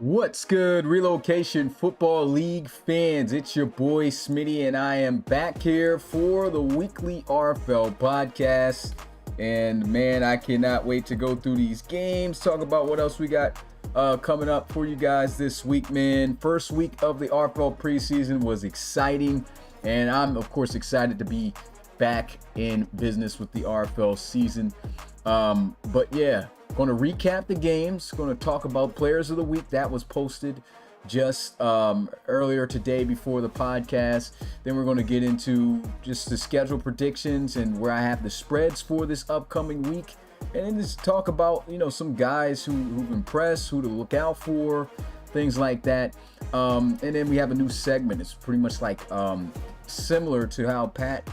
What's good, Relocation Football League fans? It's your boy Smitty, and I am back here for the weekly RFL podcast. And man, I cannot wait to go through these games, talk about what else we got coming up for you guys this week, man. First week of the RFL preseason was exciting, and I'm of course excited to be back in business with the RFL season. But yeah, going to recap the games, going to talk about players of the week that was posted just earlier today before the podcast. Then we're going to get into just the schedule predictions and where I have the spreads for this upcoming week. And then just talk about, some guys who've impressed, who to look out for, things like that. And then we have a new segment. It's pretty much like similar to how Pat,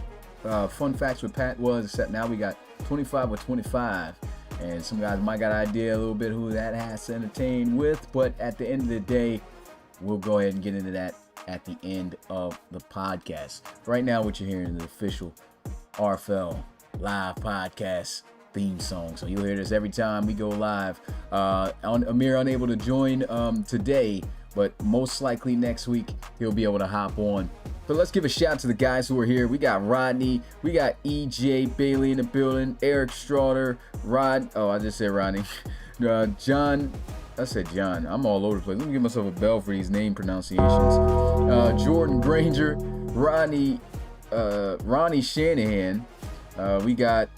Fun Facts with Pat was, except now we got 25 with 25. And some guys might got an idea a little bit who that has to entertain with. But at the end of the day, we'll go ahead and get into that at the end of the podcast. Right now, what you're hearing is the official RFL live podcast theme song. So you'll hear this every time we go live. Amir unable to join today, but most likely next week he'll be able to hop on. So let's give a shout out to the guys who are here. We got Rodney, we got EJ Bailey in the building, Eric Straughter, I just said Rodney, John, I said John, I'm all over the place. Let me give myself a bell for these name pronunciations. Jordan Granger, Ronnie Shanahan, we got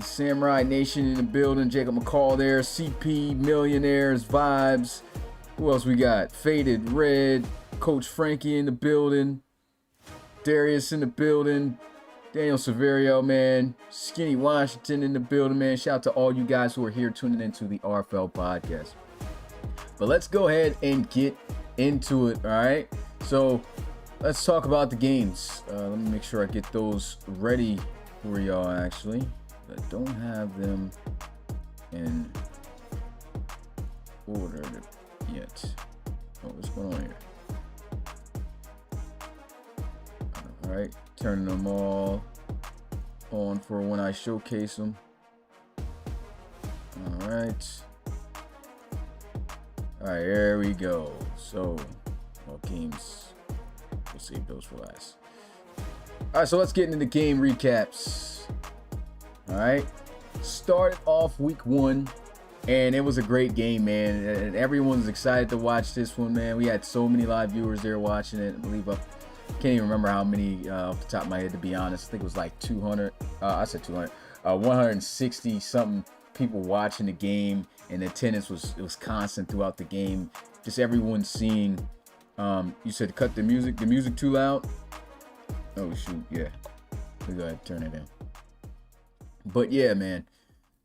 Samurai Nation in the building, Jacob McCall there, CP Millionaires Vibes. Who else we got? Faded Red, Coach Frankie in the building, Darius in the building, Daniel Severio, man, Skinny Washington in the building, man. Shout out to all you guys who are here tuning into the RFL podcast. But let's go ahead and get into it, all right? So let's talk about the games. Let me make sure I get those ready for y'all, actually. I don't have them in order yet. Oh, what's going on here? All right, turning them all on for when I showcase them. All right, here we go. So, all games, we'll save those for last. All right, so let's get into the game recaps. All right, started off week one, and it was a great game, man. And everyone's excited to watch this one, man. We had so many live viewers there watching it. I believe can't even remember how many off the top of my head, to be honest. I think it was like 200. I said 200. 160 something people watching the game, and the attendance was constant throughout the game. Just everyone seeing. You said cut the music. The music too loud. Oh shoot, yeah. We go ahead and turn it down. But yeah, man,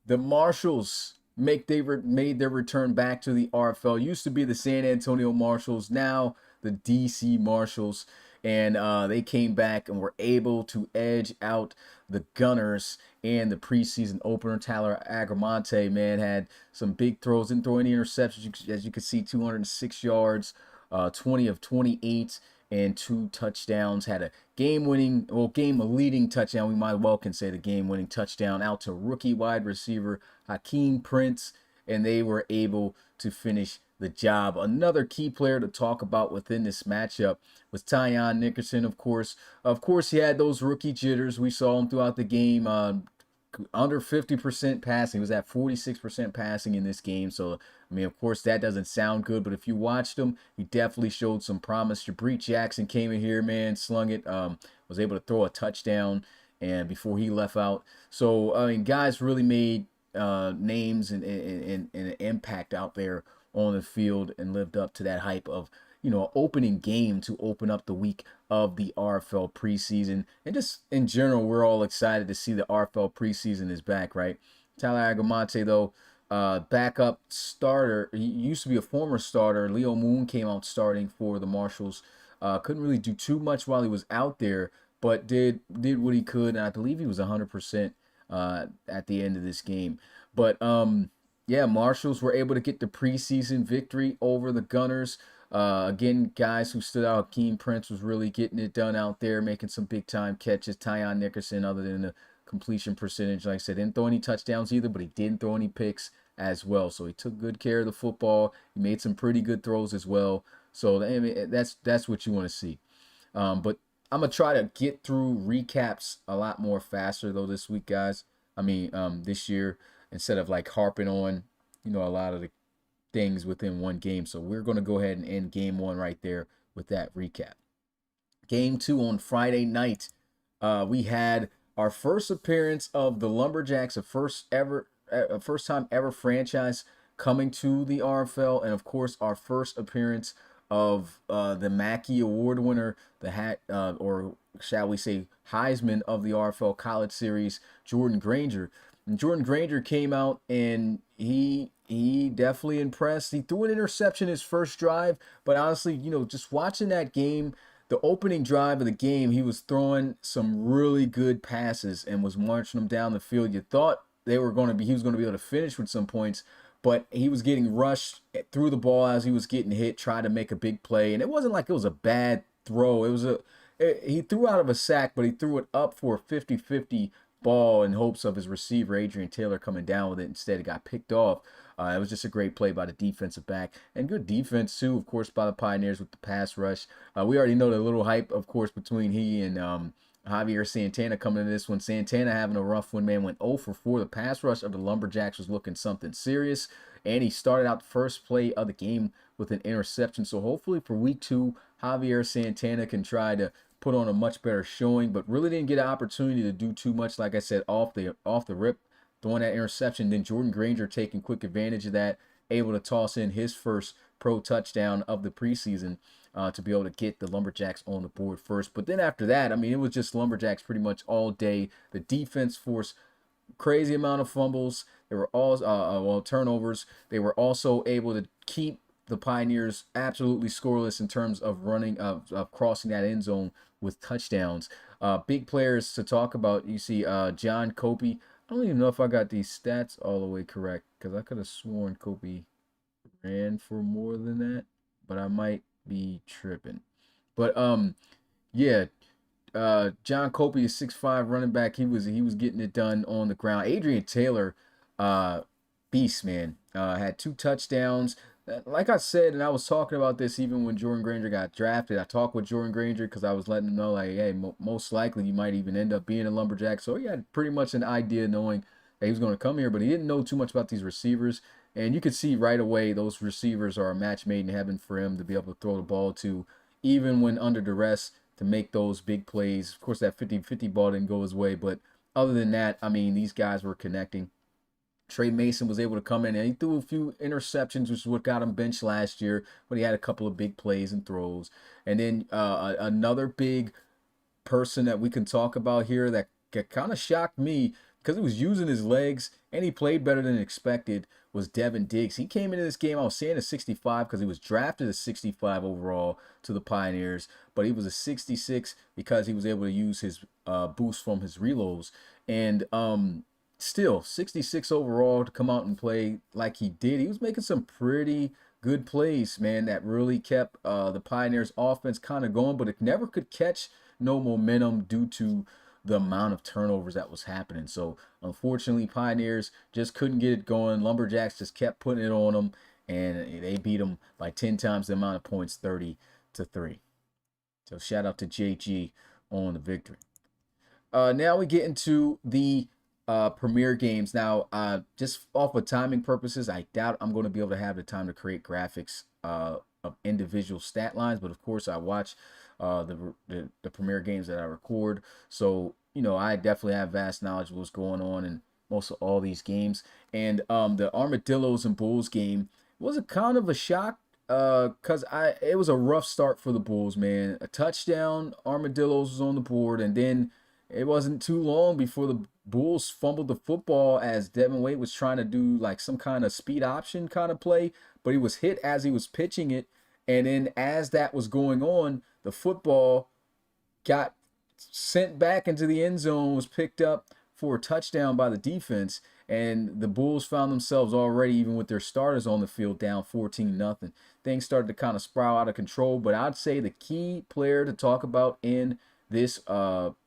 the Marshals made their return back to the RFL. Used to be the San Antonio Marshals, now the DC Marshals, and they came back and were able to edge out the Gunners and the preseason opener. Tyler Agramonte, man, had some big throws, didn't throw any interceptions. As you can see, 206 yards, 20 of 28. And 2 touchdowns. Had a game-leading touchdown. We might well can say the game-winning touchdown out to rookie wide receiver Hakeem Prince, and they were able to finish the job. Another key player to talk about within this matchup was Tyon Nickerson, of course. Of course, he had those rookie jitters. We saw him throughout the game. Under 50% passing. He was at 46% passing in this game. So, I mean, of course, that doesn't sound good. But if you watched him, he definitely showed some promise. Jabreet Jackson came in here, man, slung it. Was able to throw a touchdown and before he left out. So, I mean, guys really made names and an impact out there on the field and lived up to that hype of, opening game to open up the week of the RFL preseason. And just in general, we're all excited to see the RFL preseason is back, right? Tyler Agramonte, though, backup starter. He used to be a former starter. Leo Moon came out starting for the Marshals. Couldn't really do too much while he was out there, but did what he could. And I believe he was 100% at the end of this game. But, yeah, Marshals were able to get the preseason victory over the Gunners. Again, guys who stood out. Hakeem Prince was really getting it done out there, making some big time catches. Tyon Nickerson, other than the completion percentage, like I said, didn't throw any touchdowns either, but he didn't throw any picks as well. So he took good care of the football. He made some pretty good throws as well. So I mean, that's what you want to see. But I'm gonna try to get through recaps a lot more faster though this week, guys. I mean, this year, instead of like harping on, a lot of the things within one game. So we're gonna go ahead and end game 1 right there with that recap. Game 2 on Friday night, we had our first appearance of the Lumberjacks, a first time ever franchise coming to the RFL, and of course our first appearance of the Mackey Award winner, or shall we say Heisman of the RFL College Series, Jordan Granger. And Jordan Granger came out and he definitely impressed. He threw an interception his first drive, but honestly, just watching that game, the opening drive of the game, he was throwing some really good passes and was marching them down the field. You thought he was going to be able to finish with some points, but he was getting rushed through the ball as he was getting hit, tried to make a big play. And it wasn't like it was a bad throw. He threw out of a sack, but he threw it up for a 50-50 ball in hopes of his receiver, Adrian Taylor, coming down with it. Instead, it got picked off. It was just a great play by the defensive back. And good defense, too, of course, by the Pioneers with the pass rush. We already know the little hype, of course, between he and Javier Santana coming into this one. Santana having a rough one, man, went 0 for 4. The pass rush of the Lumberjacks was looking something serious. And he started out the first play of the game with an interception. So hopefully for week 2, Javier Santana can try to put on a much better showing, but really didn't get an opportunity to do too much, like I said, off the rip, throwing that interception. Then Jordan Granger taking quick advantage of that, able to toss in his first pro touchdown of the preseason to be able to get the Lumberjacks on the board first. But then after that, I mean, it was just Lumberjacks pretty much all day. The defense forced crazy amount of fumbles. They were all turnovers. They were also able to keep the Pioneers absolutely scoreless in terms of running of crossing that end zone with touchdowns. Big players to talk about. You see John Copey. I don't even know if I got these stats all the way correct, because I could have sworn Copey ran for more than that, but I might be tripping. But yeah, John Copey is 6'5" running back. He was getting it done on the ground. Adrian Taylor, beast, man. Had 2 touchdowns. Like I said, and I was talking about this even when Jordan Granger got drafted. I talked with Jordan Granger because I was letting him know, like, hey, most likely you might even end up being a Lumberjack. So he had pretty much an idea knowing that he was going to come here, but he didn't know too much about these receivers. And you could see right away those receivers are a match made in heaven for him to be able to throw the ball to, even when under duress, to make those big plays. Of course, that 50-50 ball didn't go his way, but other than that, I mean, these guys were connecting. Trey Mason was able to come in and he threw a few interceptions, which is what got him benched last year, but he had a couple of big plays and throws. And then another big person that we can talk about here that kind of shocked me because he was using his legs and he played better than expected was Devin Diggs. He came into this game, I was saying a 65 because he was drafted a 65 overall to the Pioneers, but he was a 66 because he was able to use his boost from his reloads. And still, 66 overall to come out and play like he did. He was making some pretty good plays, man, that really kept the Pioneers offense kind of going, but it never could catch no momentum due to the amount of turnovers that was happening. So unfortunately, Pioneers just couldn't get it going. Lumberjacks just kept putting it on them, and they beat them by 10 times the amount of points, 30-3. So shout out to JG on the victory. Now we get into the Premier games. Now, just off of timing purposes, I doubt I'm going to be able to have the time to create graphics of individual stat lines, but of course I watch the Premier games that I record, so I definitely have vast knowledge of what's going on in most of all these games. And the Armadillos and Bulls game was a kind of a shock because it was a rough start for the Bulls, man. A touchdown, Armadillos was on the board, and then it wasn't too long before the Bulls fumbled the football as Devin Wade was trying to do like some kind of speed option kind of play, but he was hit as he was pitching it. And then as that was going on, the football got sent back into the end zone, was picked up for a touchdown by the defense. And the Bulls found themselves already, even with their starters on the field, down 14-0. Things started to kind of spiral out of control. But I'd say the key player to talk about in this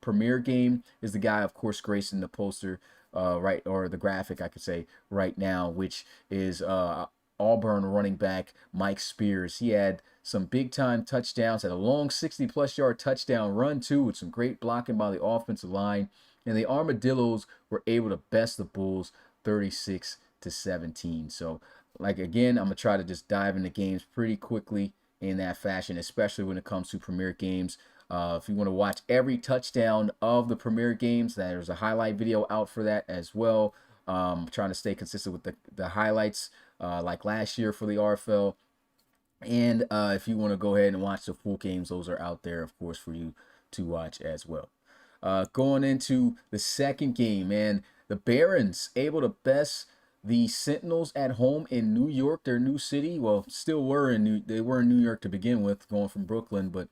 Premier game is the guy, of course, gracing the poster right, or the graphic I could say right now, which is Auburn running back Mike Spears. He had some big time touchdowns, had a long 60+ yard touchdown run too, with some great blocking by the offensive line. And the Armadillos were able to best the Bulls 36-17. So, like, again, I'm gonna try to just dive into games pretty quickly in that fashion, especially when it comes to Premier games. If you want to watch every touchdown of the Premier games, there's a highlight video out for that as well. Trying to stay consistent with the highlights like last year for the RFL. And if you want to go ahead and watch the full games, those are out there, of course, for you to watch as well. Going into the second game, man, the Barons able to best the Sentinels at home in New York, their new city. Well, still were in they were in New York to begin with, going from Brooklyn, but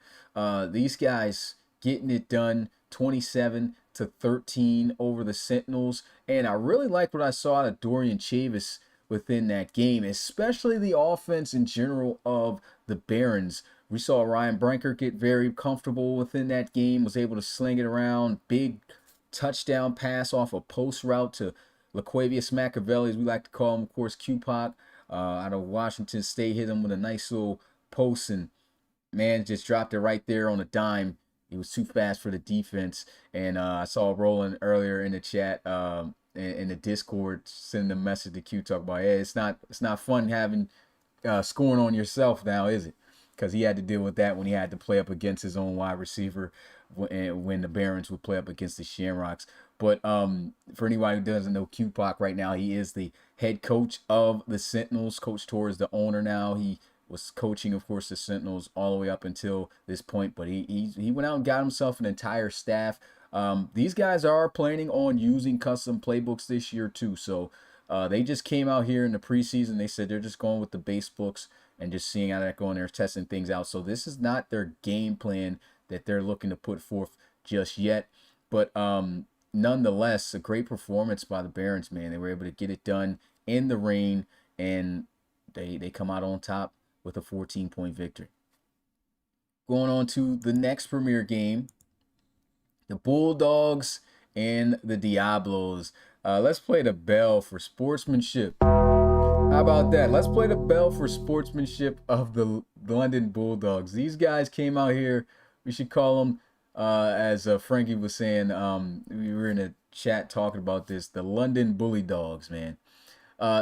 these guys getting it done, 27-13 over the Sentinels. And I really liked what I saw out of Dorian Chavis within that game, especially the offense in general of the Barons. We saw Ryan Branker get very comfortable within that game, was able to sling it around, big touchdown pass off a post route to LaQuavius Machiavelli, as we like to call him, of course, Q-Pop, out of Washington State, hit him with a nice little post, and man just dropped it right there on a dime. He was too fast for the defense. And I saw Roland earlier in the chat, in the Discord, sending a message to Q, talk about, hey, it's not fun having scoring on yourself now, is it? Because he had to deal with that when he had to play up against his own wide receiver when the Barons would play up against the Shamrocks. But for anybody who doesn't know Q-Pac right now, he is the head coach of the Sentinels. Coach Tor is the owner now. He was coaching, of course, the Sentinels all the way up until this point. But he went out and got himself an entire staff. These guys are planning on using custom playbooks this year too. So they just came out here in the preseason. They said they're just going with the base books and just seeing how that going there, testing things out. So this is not their game plan that they're looking to put forth just yet. But nonetheless, a great performance by the Barons, man. They were able to get it done in the rain, and they come out on top with a 14-point victory. Going on to the next Premier game, the Bulldogs and the Diablos. Let's play the bell for sportsmanship. How about that? Let's play the bell for sportsmanship of the London Bulldogs. These guys came out here. We should call them, as Frankie was saying, we were in a chat talking about this, the London Bully Dogs, man.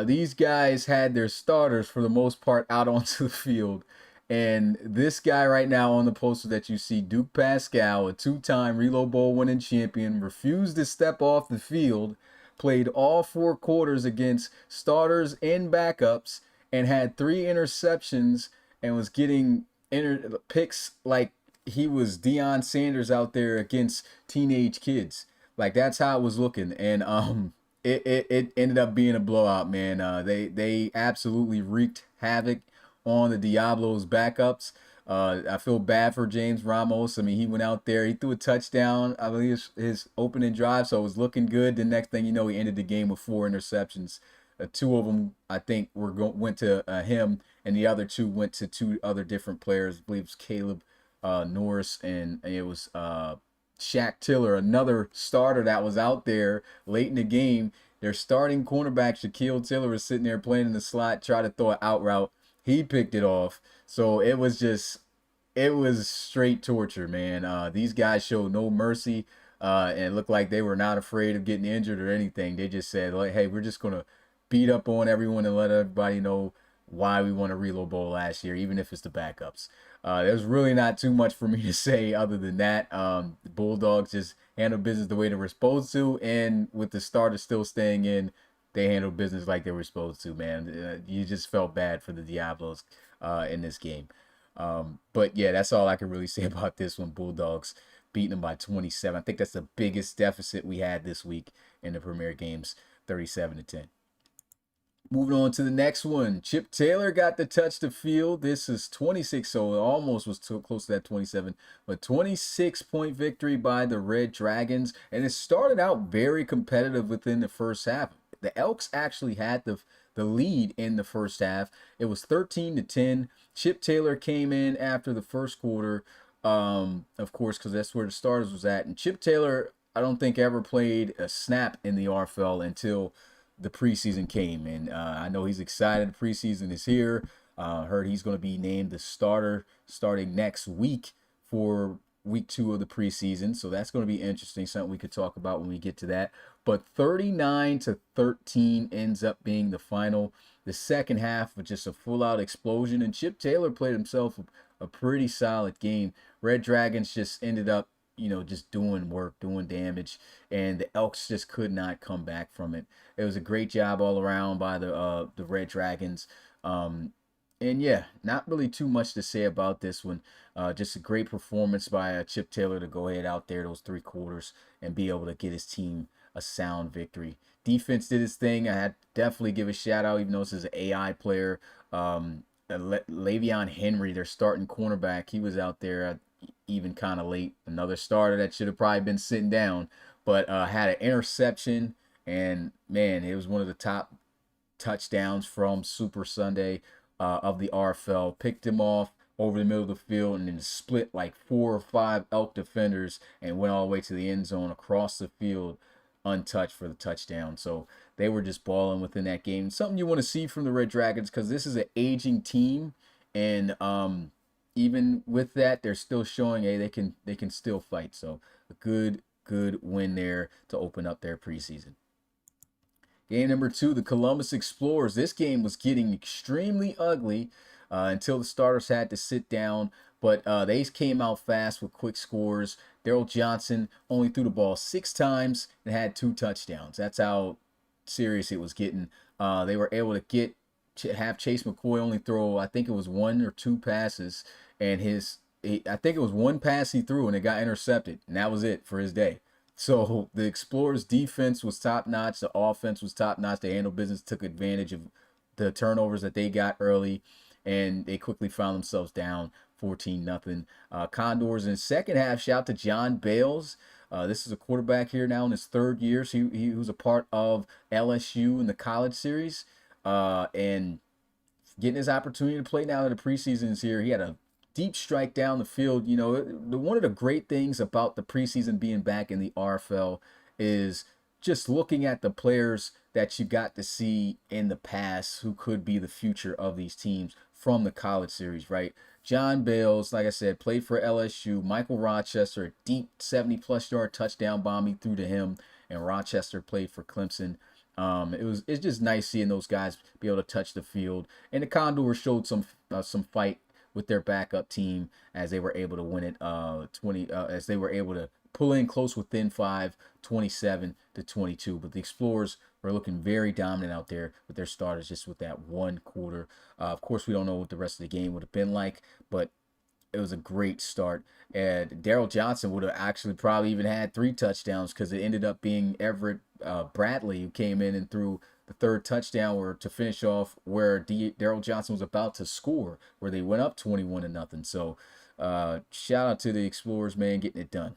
These guys had their starters, for the most part, out onto the field. And this guy right now on the poster that you see, Duke Pascal, a two-time Reload Bowl winning champion, refused to step off the field, played all 4 quarters against starters and backups, and had 3 interceptions and was getting picks like he was Deion Sanders out there against teenage kids. Like, that's how it was looking. And it ended up being a blowout, man. They absolutely wreaked havoc on the Diablos backups. I feel bad for James Ramos. I mean, he went out there, he threw a touchdown, I believe his opening drive, so it was looking good. The next thing you know, he ended the game with 4 interceptions. 2 of them, I think, went to him, and the other 2 went to 2 other different players. I believe it was Caleb Norris, and it was Shaq Tiller, another starter that was out there late in the game. Their starting cornerback, Shaquille Tiller, was sitting there playing in the slot, tried to throw an out route. He picked it off. So it was straight torture, man. These guys showed no mercy, and it looked like they were not afraid of getting injured or anything. They just said, like, hey, we're just going to beat up on everyone and let everybody know why we won a Reload Bowl last year, even if it's the backups. There's really not too much for me to say other than that. The Bulldogs just handled business the way they were supposed to, and with the starters still staying in, they handled business like they were supposed to, man. You just felt bad for the Diablos in this game. But yeah, that's all I can really say about this one. Bulldogs beating them by 27. I think that's the biggest deficit we had this week in the Premier games, 37-10. Moving on to the next one. Chip Taylor got the touch to field. This is 26, so it almost was too close to that 27. But 26-point victory by the Red Dragons. And it started out very competitive within the first half. The Elks actually had the lead in the first half. It was 13-10. Chip Taylor came in after the first quarter, of course, because that's where the starters was at. And Chip Taylor I don't think ever played a snap in the RFL until the preseason came, and I know he's excited. The preseason is here. Heard he's going to be named the starter starting next week for week 2 of the preseason, so that's going to be interesting. Something we could talk about when we get to that. But 39-13 ends up being the final. The second half was just a full-out explosion, and Chip Taylor played himself a pretty solid game. Red Dragons just ended up, just doing work, doing damage, and the Elks just could not come back from it. It was a great job all around by the Red Dragons. And yeah, not really too much to say about this one. Just a great performance by Chip Taylor to go ahead out there those 3 quarters and be able to get his team a sound victory. Defense did his thing. I had to definitely give a shout out, even though this is an AI player. Le'Veon Henry, their starting cornerback, he was out there even kind of late. Another starter that should have probably been sitting down, but had an interception. And man, it was one of the top touchdowns from Super Sunday of the RFL. Picked him off over the middle of the field and then split like 4 or 5 Elk defenders and went all the way to the end zone across the field untouched for the touchdown. So they were just balling within that game. Something you want to see from the Red Dragons, because this is an aging team, and even with that, they're still showing, hey, they can still fight. So a good win there to open up their preseason. Game number 2, the Columbus Explorers. This game was getting extremely ugly until the starters had to sit down, but they came out fast with quick scores. Daryl Johnson only threw the ball 6 times and had 2 touchdowns. That's how serious it was getting. They were able to have Chase McCoy only throw, I think it was 1 or 2 passes, and I think it was 1 pass he threw and it got intercepted, and that was it for his day. So the Explorers defense was top-notch. The offense was top-notch. They handled business, took advantage of the turnovers that they got early, and they quickly found themselves down 14-0. Condors in the second half, shout out to John Bales. This is a quarterback here now in his 3rd year. So he was a part of LSU in the college series, and getting his opportunity to play now in the preseason is here. He had a deep strike down the field. One of the great things about the preseason being back in the RFL is just looking at the players that you got to see in the past who could be the future of these teams from the college series, right? John Bales, like I said, played for LSU. Michael Rochester, a deep 70-plus yard touchdown bomb he threw to him, and Rochester played for Clemson. It's just nice seeing those guys be able to touch the field, and the Condors showed some fight with their backup team as they were able to win it as they were able to pull in close within 5, 27-22. But the Explorers were looking very dominant out there with their starters just with that 1 quarter. Of course, we don't know what the rest of the game would have been like, but it was a great start. And Daryl Johnson would have actually probably even had 3 touchdowns, because it ended up being Everett Bradley who came in and threw the 3rd touchdown to finish off where Daryl Johnson was about to score, where they went up 21-0. So shout out to the Explorers, man, getting it done.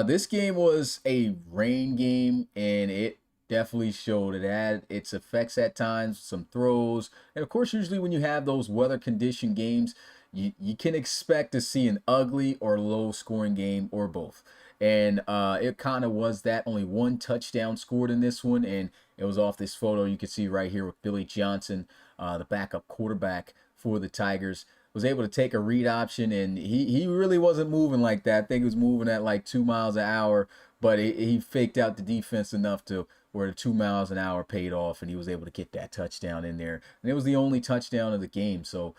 This game was a rain game, and it definitely showed. It had its effects at times, some throws, and of course, usually when you have those weather condition games, you can expect to see an ugly or low scoring game, or both. And it kind of was that. Only 1 touchdown scored in this one, and it was off this photo you can see right here with Billy Johnson, the backup quarterback for the Tigers. Was able to take a read option, and he really wasn't moving like that. I think he was moving at like 2 miles an hour, but he faked out the defense enough to where the 2 miles an hour paid off, and he was able to get that touchdown in there. And it was the only touchdown of the game. So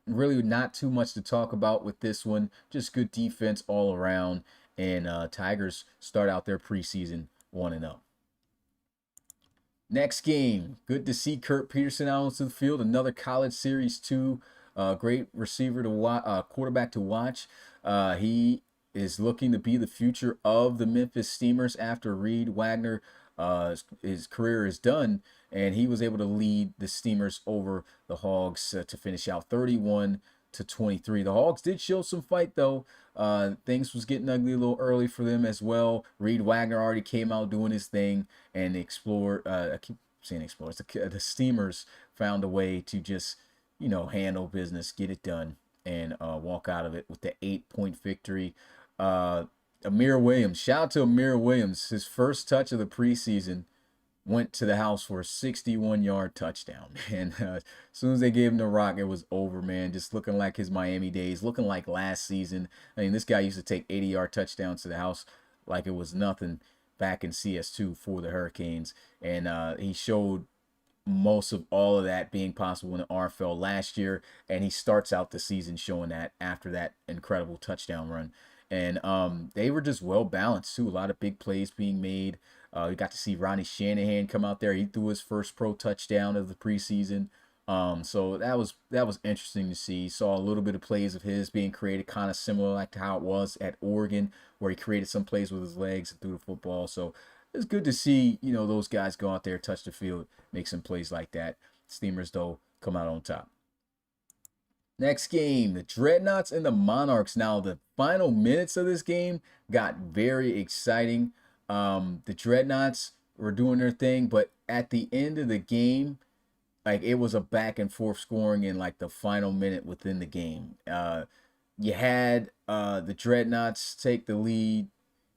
really not too much to talk about with this one. Just good defense all around. And Tigers start out their preseason 1-0. Next game, good to see Kurt Peterson out onto the field. Another college series 2. Great receiver to watch, quarterback to watch. He is looking to be the future of the Memphis Steamers after Reed Wagner, his career is done, and he was able to lead the Steamers over the Hogs to finish out 31-23. The Hogs did show some fight though. Things was getting ugly a little early for them as well. Reed Wagner already came out doing his thing, and I keep saying Explorers. The Steamers found a way to just handle business, get it done, and walk out of it with the 8-point victory. Amir Williams. Shout out to Amir Williams. His first touch of the preseason went to the house for a 61-yard touchdown. And as soon as they gave him the rock, it was over, man. Just looking like his Miami days, looking like last season. I mean, this guy used to take 80-yard touchdowns to the house like it was nothing back in CS2 for the Hurricanes. And he showed most of all of that being possible in the RFL last year. And he starts out the season showing that after that incredible touchdown run. And they were just well balanced too. A lot of big plays being made. We got to see Ronnie Shanahan come out there. He threw his first pro touchdown of the preseason. So that was interesting to see. Saw a little bit of plays of his being created, kind of similar like to how it was at Oregon, where he created some plays with his legs and threw the football. So it's good to see, you know, those guys go out there, touch the field, make some plays like that. Steamers, though, come out on top. Next game, the Dreadnots and the Monarchs. Now, the final minutes of this game got very exciting. The Dreadnots were doing their thing, but at the end of the game, like, it was a back and forth scoring in like the final minute within the game. You had the Dreadnots take the lead,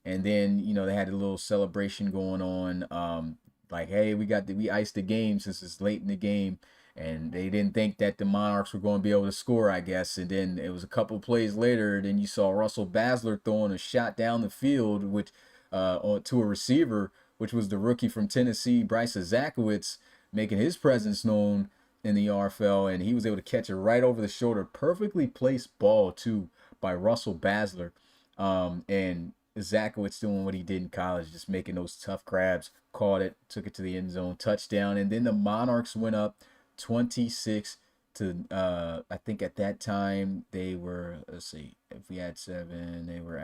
and then, you know, they had a little celebration going on. Like, hey, we iced the game since it's late in the game. And they didn't think that the Monarchs were going to be able to score, I guess. And then it was a couple plays later, then you saw Russell Basler throwing a shot down the field, which to a receiver, which was the rookie from Tennessee, Bryce Zakowicz, making his presence known in the RFL. And he was able to catch it right over the shoulder. Perfectly placed ball, too, by Russell Basler. And Zakowicz doing what he did in college, just making those tough grabs, caught it, took it to the end zone, touchdown. And then the Monarchs went up 26 to I think at that time they were, let's see, if we had 7, they were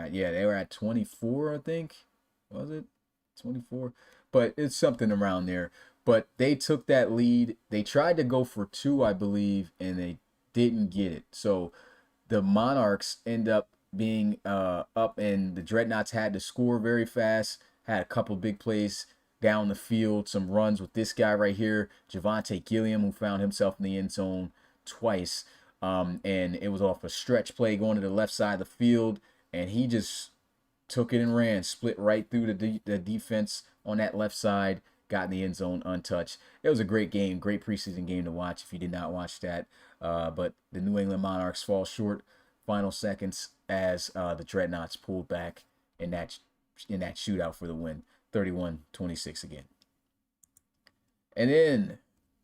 at 24, I think. Was it 24? But it's something around there. But they took that lead. They tried to go for 2, I believe, and they didn't get it. So the Monarchs end up being up, and the Dreadnots had to score very fast, had a couple big plays down the field, some runs with this guy right here, Javonte Gilliam, who found himself in the end zone twice. And it was off a stretch play going to the left side of the field, and he just took it and ran, split right through the defense on that left side, got in the end zone untouched. It was a great game, great preseason game to watch if you did not watch that. But the New England Monarchs fall short final seconds as the Dreadnots pulled back in that shootout for the win. 31-26 again. And then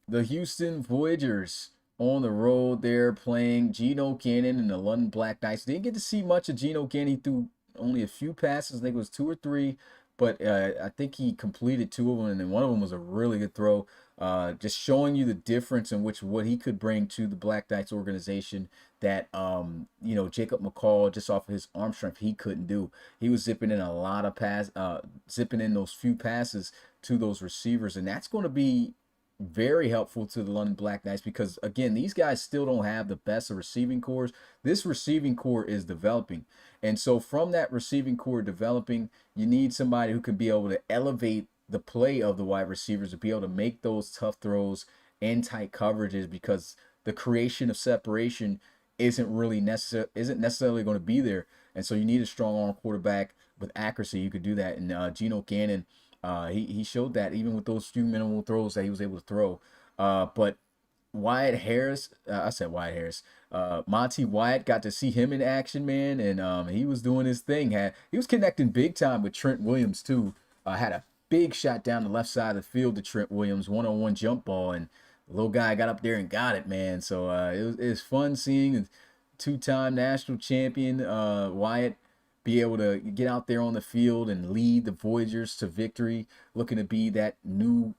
the Houston Voyagers on the road there playing Geno Cannon and the London Black Knights. Didn't get to see much of Geno Cannon. He threw only a few passes. I think it was 2 or 3. But I think he completed 2 of them, and then one of them was a really good throw. Just showing you the difference in what he could bring to the Black Knights organization that, you know, Jacob McCall, just off of his arm strength, he couldn't do. He was zipping in a lot of zipping in those few passes to those receivers, and that's going to be very helpful to the London Black Knights because, again, these guys still don't have the best of receiving cores. This receiving core is developing. And so from that receiving core developing, you need somebody who can be able to elevate the play of the wide receivers to be able to make those tough throws in tight coverages because the creation of separation isn't necessarily going to be there. And so you need a strong arm quarterback with accuracy. You could do that. And Geno Cannon, he showed that even with those few minimal throws that he was able to throw. But Monty Wyatt, got to see him in action, man, and he was doing his thing. He was connecting big time with Trent Williams too. Had a big shot down the left side of the field to Trent Williams, one-on-one jump ball, and the little guy got up there and got it, man. So it was fun seeing a 2-time national champion Wyatt be able to get out there on the field and lead the Voyagers to victory, looking to be that new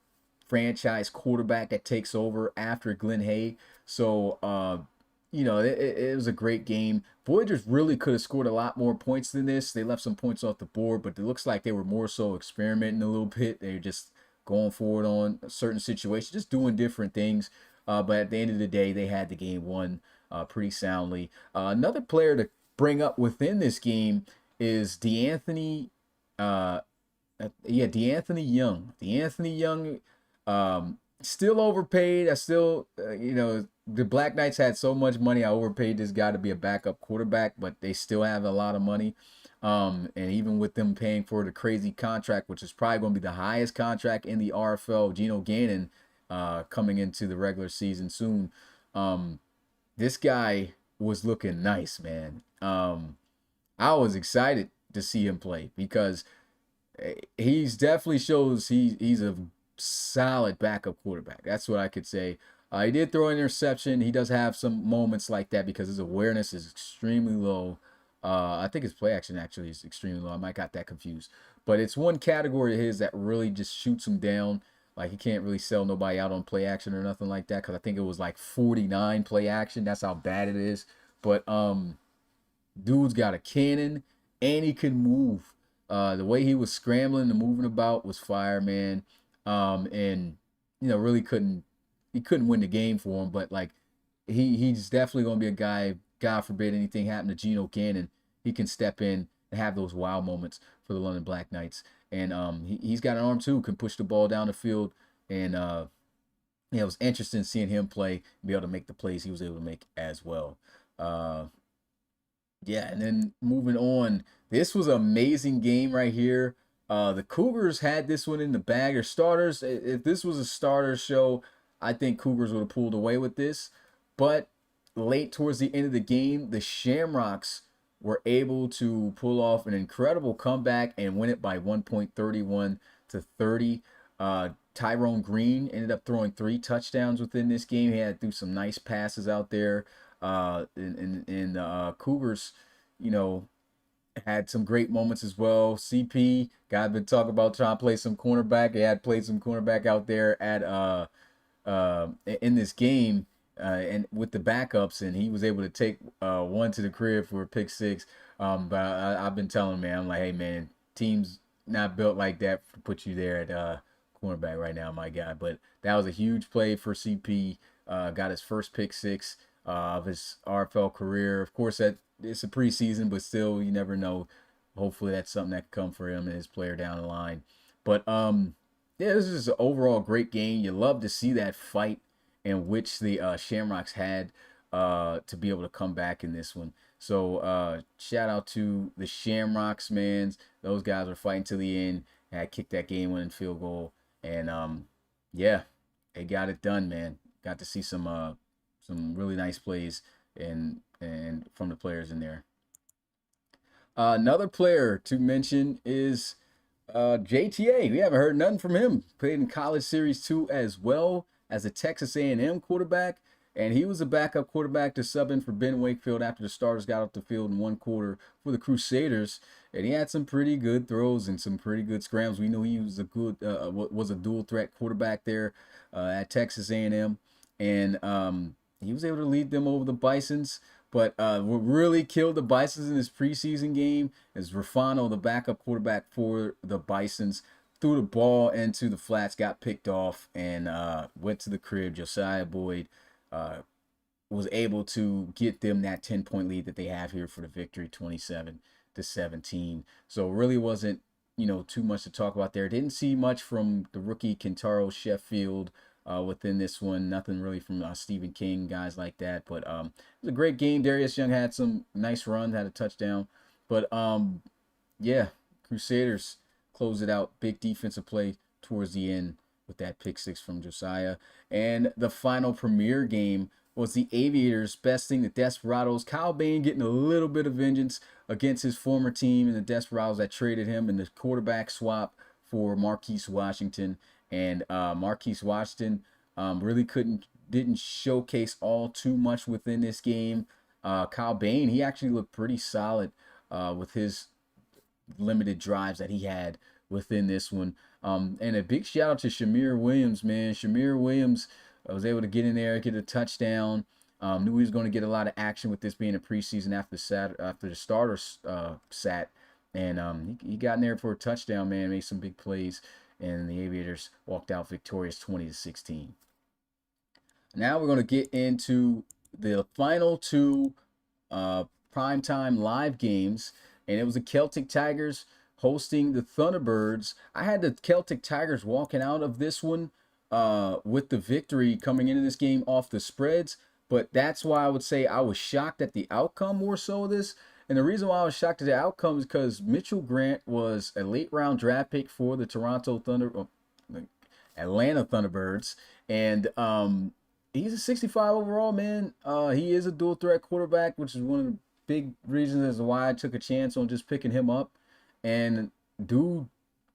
franchise quarterback that takes over after Glenn Hay. So, you know, it was a great game. Voyagers really could have scored a lot more points than this. They left some points off the board, but it looks like they were more so experimenting a little bit. They're just going forward on a certain situation, just doing different things. But at the end of the day, they had the game won pretty soundly. Another player to bring up within this game is DeAnthony Young. DeAnthony Young, still overpaid. You know, the Black Knights had so much money. I overpaid this guy to be a backup quarterback, but they still have a lot of money. And even with them paying for the crazy contract, which is probably going to be the highest contract in the RFL, Geno Gannon, coming into the regular season soon. This guy was looking nice, man. I was excited to see him play because he's definitely shows he's a solid backup quarterback. That's what I could say. He did throw an interception. He does have some moments like that because his awareness is extremely low. I think his play action actually is extremely low. I might got that confused. But it's one category of his that really just shoots him down. Like he can't really sell nobody out on play action or nothing like that because I think it was like 49 play action. That's how bad it is. But dude's got a cannon and he can move. The way he was scrambling and moving about was fire, man. And really couldn't win the game for him, but like he's definitely gonna be a guy. God forbid anything happen to Geno Gannon, he can step in and have those wow moments for the London Black Knights. And he's got an arm too, can push the ball down the field. And it was interesting seeing him play, be able to make the plays he was able to make as well. Yeah, and then moving on, this was an amazing game right here. The Cougars had this one in the bag. Or starters, if this was a starter show, I think Cougars would have pulled away with this. But late towards the end of the game, the Shamrocks were able to pull off an incredible comeback and win it by 1.31 to 30. Tyrone Green ended up throwing 3 touchdowns within this game. He had to do some nice passes out there. Cougars, had some great moments as well. CP, guy been talking about trying to play some cornerback. He had played some cornerback out there at in this game and with the backups, and he was able to take one to the crib for a pick 6. But I've been telling him, man, I'm like, hey man, teams not built like that to put you there at cornerback right now, my guy. But that was a huge play for CP. Got his first pick 6 of his RFL career. Of course, that it's a preseason, but still, you never know. Hopefully, that's something that can come for him and his player down the line. But yeah, this is an overall great game. You love to see that fight in which the Shamrocks had to be able to come back in this one. So shout out to the Shamrocks, man. Those guys were fighting to the end. Had kicked that game-winning field goal, and yeah, they got it done, man. Got to see some really nice plays and from the players in there. Another player to mention is JTA. We haven't heard nothing from him. Played in College Series 2 as well as a Texas A&M quarterback, and he was a backup quarterback to sub in for Ben Wakefield after the starters got off the field in one quarter for the Crusaders. And he had some pretty good throws and some pretty good scrams. We knew he was a good was a dual threat quarterback there at Texas A&M, and he was able to lead them over the Bisons. But what really killed the Bisons in this preseason game is Rafano, the backup quarterback for the Bisons, threw the ball into the flats, got picked off, and went to the crib. Josiah Boyd was able to get them that 10-point lead that they have here for the victory, 27-17. So really wasn't, too much to talk about there. Didn't see much from the rookie Kentaro Sheffield within this one. Nothing really from Stephen King, guys like that. But it was a great game. Darius Young had some nice runs, had a touchdown. But yeah, Crusaders closed it out. Big defensive play towards the end with that pick 6 from Josiah. And the final premier game was the Aviators besting the Desperados. Kyle Bain getting a little bit of vengeance against his former team and the Desperados that traded him in the quarterback swap for Marquise Washington. And Marquise Washington really didn't showcase all too much within this game. Kyle Bain, he actually looked pretty solid with his limited drives that he had within this one. And a big shout out to Shamir Williams, man. Shamir Williams was able to get in there, get a touchdown. Knew he was going to get a lot of action with this being a preseason after the starters sat. And he got in there for a touchdown, man. Made some big plays. And the Aviators walked out victorious 20-16. Now we're going to get into the final 2 primetime live games. And it was the Celtic Tigers hosting the Thunderbirds. I had the Celtic Tigers walking out of this one with the victory coming into this game off the spreads. But that's why I would say I was shocked at the outcome more so of this. And the reason why I was shocked at the outcome is because Mitchell Grant was a late round draft pick for the Atlanta Thunderbirds, and he's a 65 overall, man. He is a dual threat quarterback, which is one of the big reasons as to why I took a chance on just picking him up. And dude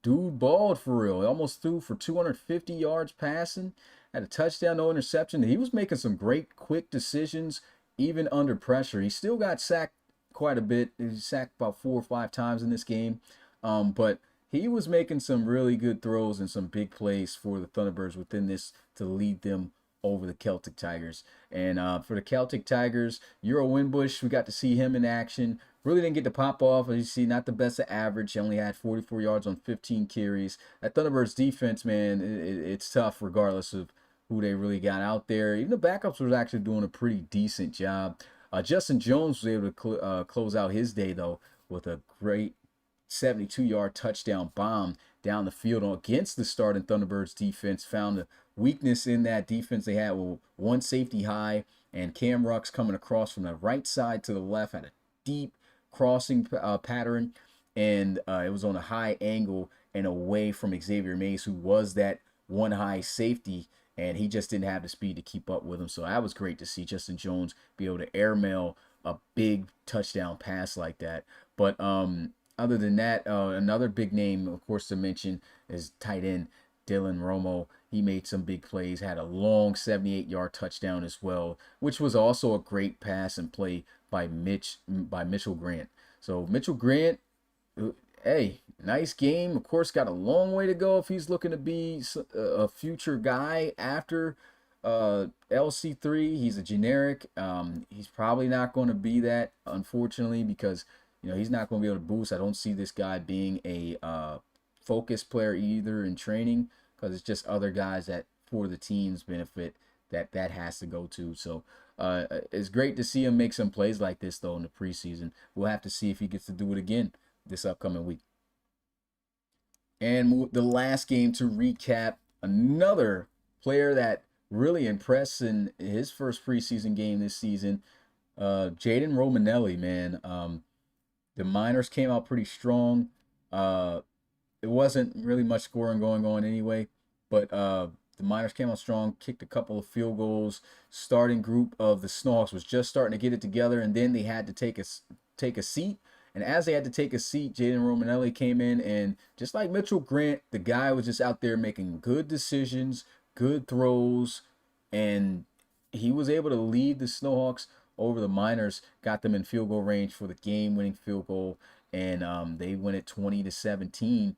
balled for real. He almost threw for 250 yards passing, had a touchdown, no interception. He was making some great quick decisions even under pressure. He still got sacked quite a bit. He sacked about 4 or 5 times in this game. But he was making some really good throws and some big plays for the Thunderbirds within this to lead them over the Celtic Tigers. And for the Celtic Tigers, Euro Winbush, we got to see him in action. Really didn't get to pop off. As you see, not the best of average. He only had 44 yards on 15 carries. That Thunderbirds defense, man, it's tough regardless of who they really got out there. Even the backups was actually doing a pretty decent job. Justin Jones was able to close out his day, though, with a great 72-yard touchdown bomb down the field against the starting Thunderbirds defense. Found a weakness in that defense. They had one safety high, and Shamrocks coming across from the right side to the left had a deep crossing pattern, and it was on a high angle and away from Xavier Mays, who was that one high safety, and he just didn't have the speed to keep up with him. So that was great to see Justin Jones be able to airmail a big touchdown pass like that. But other than that, another big name, of course, to mention is tight end Dylan Romo. He made some big plays, had a long 78-yard touchdown as well, which was also a great pass and play by Mitchell Grant. So Mitchell Grant, hey, nice game. Of course, got a long way to go if he's looking to be a future guy after LC3. He's a generic. He's probably not going to be that, unfortunately, because he's not going to be able to boost. I don't see this guy being a focus player either in training, because it's just other guys that for the team's benefit that has to go to. So it's great to see him make some plays like this, though, in the preseason. We'll have to see if he gets to do it again this upcoming week. And the last game to recap, another player that really impressed in his first preseason game this season, Jaden Romanelli, man. The Miners came out pretty strong. It wasn't really much scoring going on anyway, but the Miners came out strong, kicked a couple of field goals. Starting group of the Snowhawks was just starting to get it together, and then they had to take a seat. And as they had to take a seat, Jaden Romanelli came in, and just like Mitchell Grant, the guy was just out there making good decisions, good throws, and he was able to lead the Snowhawks over the Miners, got them in field goal range for the game-winning field goal, and they win it 20-17.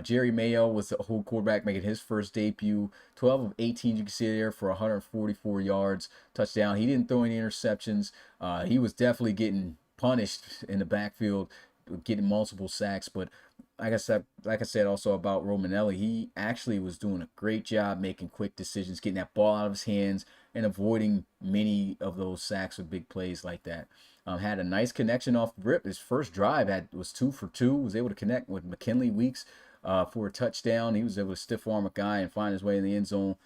Jerry Mayo was the whole quarterback making his first debut. 12 of 18, you can see there, for 144 yards, touchdown. He didn't throw any interceptions. He was definitely getting punished in the backfield, getting multiple sacks. But like I said also about Romanelli, he actually was doing a great job making quick decisions, getting that ball out of his hands, and avoiding many of those sacks with big plays like that. Had a nice connection off the rip. His first drive was 2 for 2. Was able to connect with McKinley Weeks for a touchdown. He was able to stiff arm a guy and find his way in the end zone.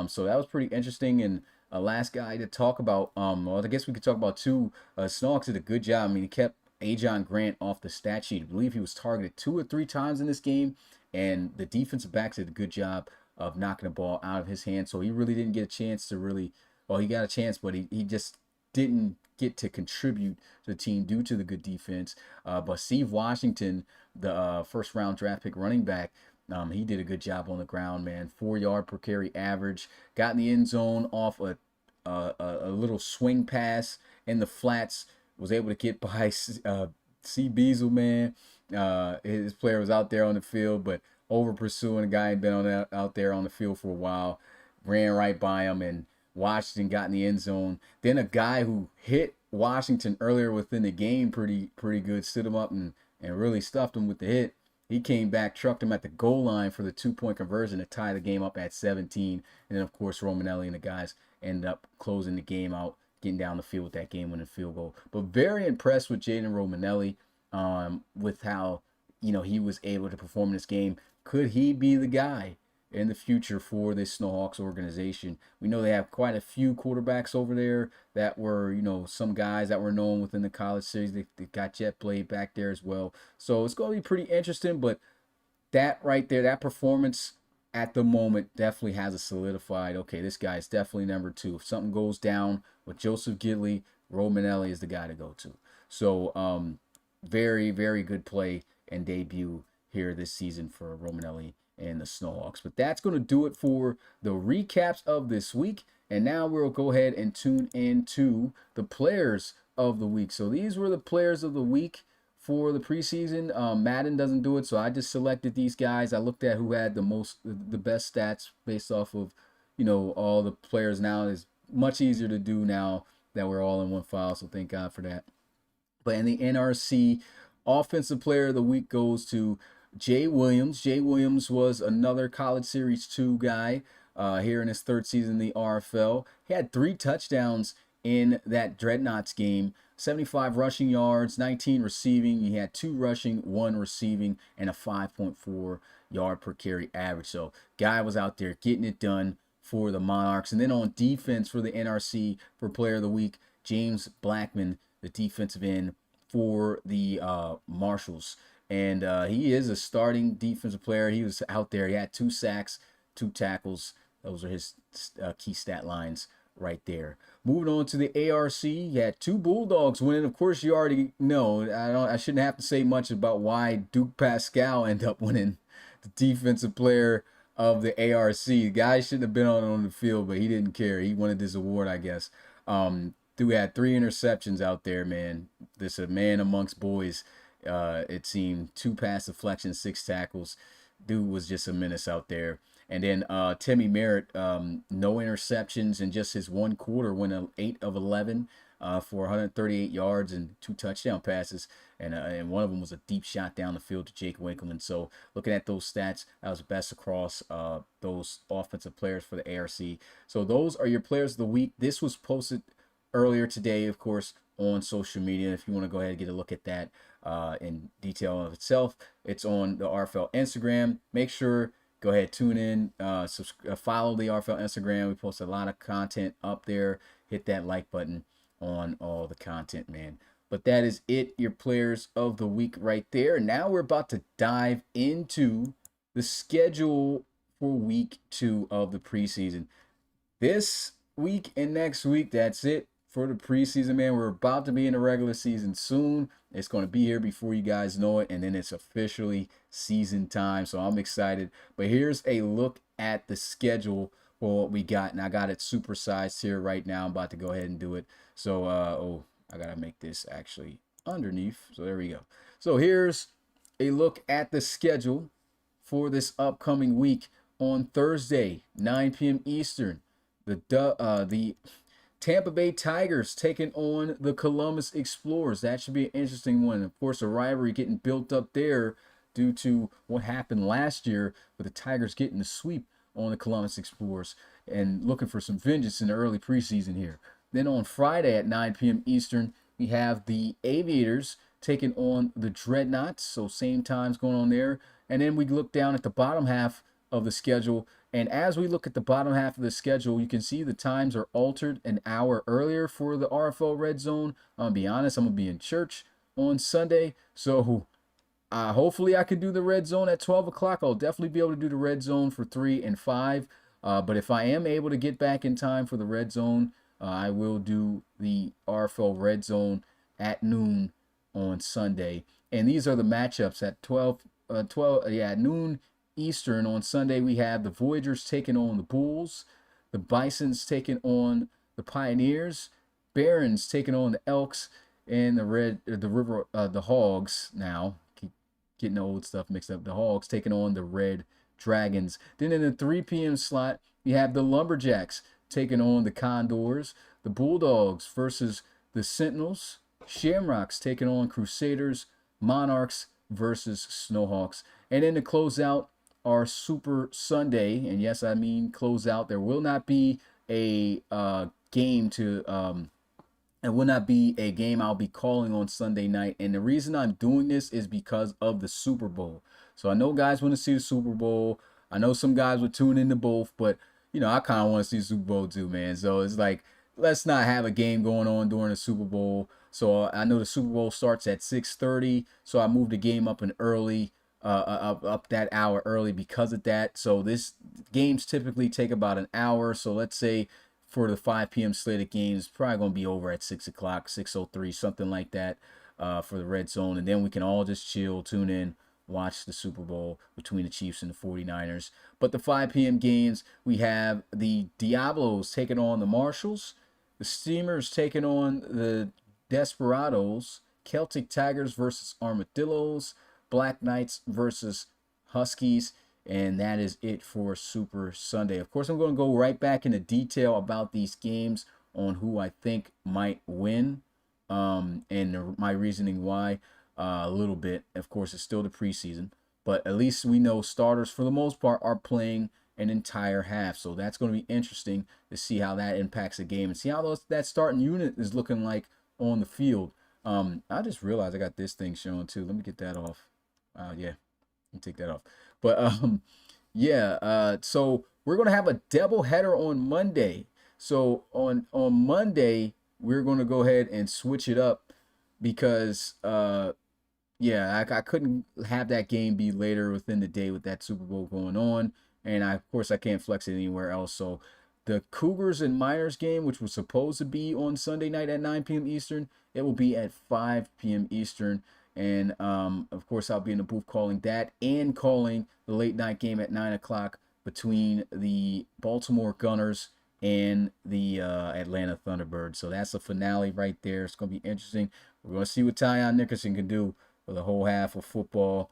So that was pretty interesting. And last guy to talk about, well, I guess we could talk about two. Snowhawks did a good job. I mean, he kept Ajon Grant off the stat sheet. I believe he was targeted 2 or 3 times in this game, and the defensive backs did a good job of knocking the ball out of his hand. So he really didn't get a chance to he got a chance, but he just didn't get to contribute to the team due to the good defense. But Steve Washington, the first round draft pick running back, he did a good job on the ground, man. 4-yard per carry average. Got in the end zone off a little swing pass in the flats. Was able to get by C. Beazle, man. His player was out there on the field, but over pursuing a guy had been out there on the field for a while. Ran right by him, and Washington got in the end zone. Then a guy who hit Washington earlier within the game pretty good, stood him up and really stuffed him with the hit. He came back, trucked him at the goal line for the 2-point conversion to tie the game up at 17. And then, of course, Romanelli and the guys ended up closing the game out, getting down the field with that game-winning field goal. But very impressed with Jaden Romanelli, with how he was able to perform in this game. Could he be the guy in the future for this Snowhawks organization. We know they have quite a few quarterbacks over there that were, some guys that were known within the college series. They got Jet Blade back there as well. So it's going to be pretty interesting, but that right there, that performance at the moment definitely has a solidified, okay, this guy is definitely number 2. If something goes down with Joseph Gidley, Romanelli is the guy to go to. So very, very good play and debut here this season for Romanelli and the Snowhawks. But that's going to do it for the recaps of this week. And now we'll go ahead and tune into the players of the week. So these were the players of the week for the preseason. Madden doesn't do it, so I just selected these guys. I looked at who had the best stats based off of, all the players. Now it's much easier to do now that we're all in one file, so thank God for that. But in the NRC, offensive player of the week goes to Jay Williams. Jay Williams was another College Series 2 guy here in his 3rd season in the RFL. He had 3 touchdowns in that Dreadnots game. 75 rushing yards, 19 receiving. He had 2 rushing, 1 receiving, and a 5.4 yard per carry average. So guy was out there getting it done for the Monarchs. And then on defense for the NRC for player of the week, James Blackman, the defensive end for the Marshals. And he is a starting defensive player. He was out there. He had 2 sacks, 2 tackles. Those are his key stat lines right there. Moving on to the ARC, he had 2 Bulldogs winning. Of course, you already know. I shouldn't have to say much about why Duke Pascal ended up winning the defensive player of the ARC. The guy shouldn't have been on the field, but he didn't care. He wanted this award, I guess. Dude had 3 interceptions out there, man. This a man amongst boys. It seemed 2 pass deflections, 6 tackles. Dude was just a menace out there. And then Timmy Merritt, no interceptions in just his 1 quarter, went 8 of 11 for 138 yards and 2 touchdown passes. And one of them was a deep shot down the field to Jake Winkleman. So looking at those stats, that was best across those offensive players for the ARC. So those are your players of the week. This was posted earlier today, of course, on social media. If you want to go ahead and get a look at that in detail of itself, it's on the RFL Instagram. Make sure go ahead, tune in, follow the RFL Instagram. We post a lot of content up there. Hit that like button on all the content, man. But that is it, your players of the week right there. Now we're about to dive into the schedule for week 2 of the preseason. This week and next week, that's it for the preseason, man. We're about to be in the regular season soon. It's going to be here before you guys know it, and then it's officially season time, so I'm excited. But here's a look at the schedule for what we got, and I got it supersized here right now. I'm about to go ahead and do it. So, I got to make this actually underneath, so there we go. So here's a look at the schedule for this upcoming week. On Thursday, 9 p.m. Eastern, the Tampa Bay Tigers taking on the Columbus Explorers. That should be an interesting one. Of course, a rivalry getting built up there due to what happened last year with the Tigers getting the sweep on the Columbus Explorers and looking for some vengeance in the early preseason here. Then on Friday at 9 p.m. Eastern, we have the Aviators taking on the Dreadnots. So same times going on there. And then we look down at the bottom half of the schedule. And as we look at the bottom half of the schedule, you can see the times are altered an hour earlier for the RFL Red Zone. I'll be honest, I'm going to be in church on Sunday. So hopefully I can do the Red Zone at 12 o'clock. I'll definitely be able to do the Red Zone for 3 and 5. But if I am able to get back in time for the Red Zone, I will do the RFL Red Zone at noon on Sunday. And these are the matchups at noon Eastern on Sunday. We have the Voyagers taking on the Bulls, the Bisons taking on the Pioneers, Barons taking on the Elks, and the Hogs. Now keep getting the old stuff mixed up. The Hogs taking on the Red Dragons. Then in the 3 p.m. slot, we have the Lumberjacks taking on the Condors, the Bulldogs versus the Sentinels, Shamrocks taking on Crusaders, Monarchs versus Snowhawks. And then to close out our Super Sunday, and yes, I mean close out, there will not be a game I'll be calling on Sunday night. And the reason I'm doing this is because of the Super Bowl. So I know guys want to see the Super Bowl. I know some guys would tune into both, but I kind of want to see Super Bowl too, man. So it's like, let's not have a game going on during the Super Bowl. So I know the Super Bowl starts at 6:30, so I moved the game up an early, up that hour early because of that. So this games typically take about an hour. So let's say for the 5 p.m. slated games, probably gonna be over at 6 o'clock, 6:03, something like that, for the red zone, and then we can all just chill, tune in, watch the Super Bowl between the Chiefs and the 49ers. But the 5 p.m. games, we have the Diablos taking on the Marshals, the Steamers taking on the Desperados, Celtic Tigers versus Armadillos, Black Knights versus Huskies, and that is it for Super Sunday. Of course, I'm going to go right back into detail about these games on who I think might win, and my reasoning why, a little bit. Of course, it's still the preseason, but at least we know starters for the most part are playing an entire half. So that's going to be interesting to see how that impacts the game and see how that starting unit is looking like on the field. I just realized I got this thing showing too. Let me get that off. Yeah, let me take that off. But yeah, so we're gonna have a double header on Monday. So on Monday, we're gonna go ahead and switch it up because yeah, I couldn't have that game be later within the day with that Super Bowl going on, and of course I can't flex it anywhere else. So the Cougars and Miners game, which was supposed to be on Sunday night at 9 p.m. Eastern, it will be at 5 p.m. Eastern. And of course, I'll be in the booth calling that and calling the late night game at 9 o'clock between the Baltimore Gunners and the Atlanta Thunderbirds. So that's the finale right there. It's going to be interesting. We're going to see what Tyon Nickerson can do for the whole half of football,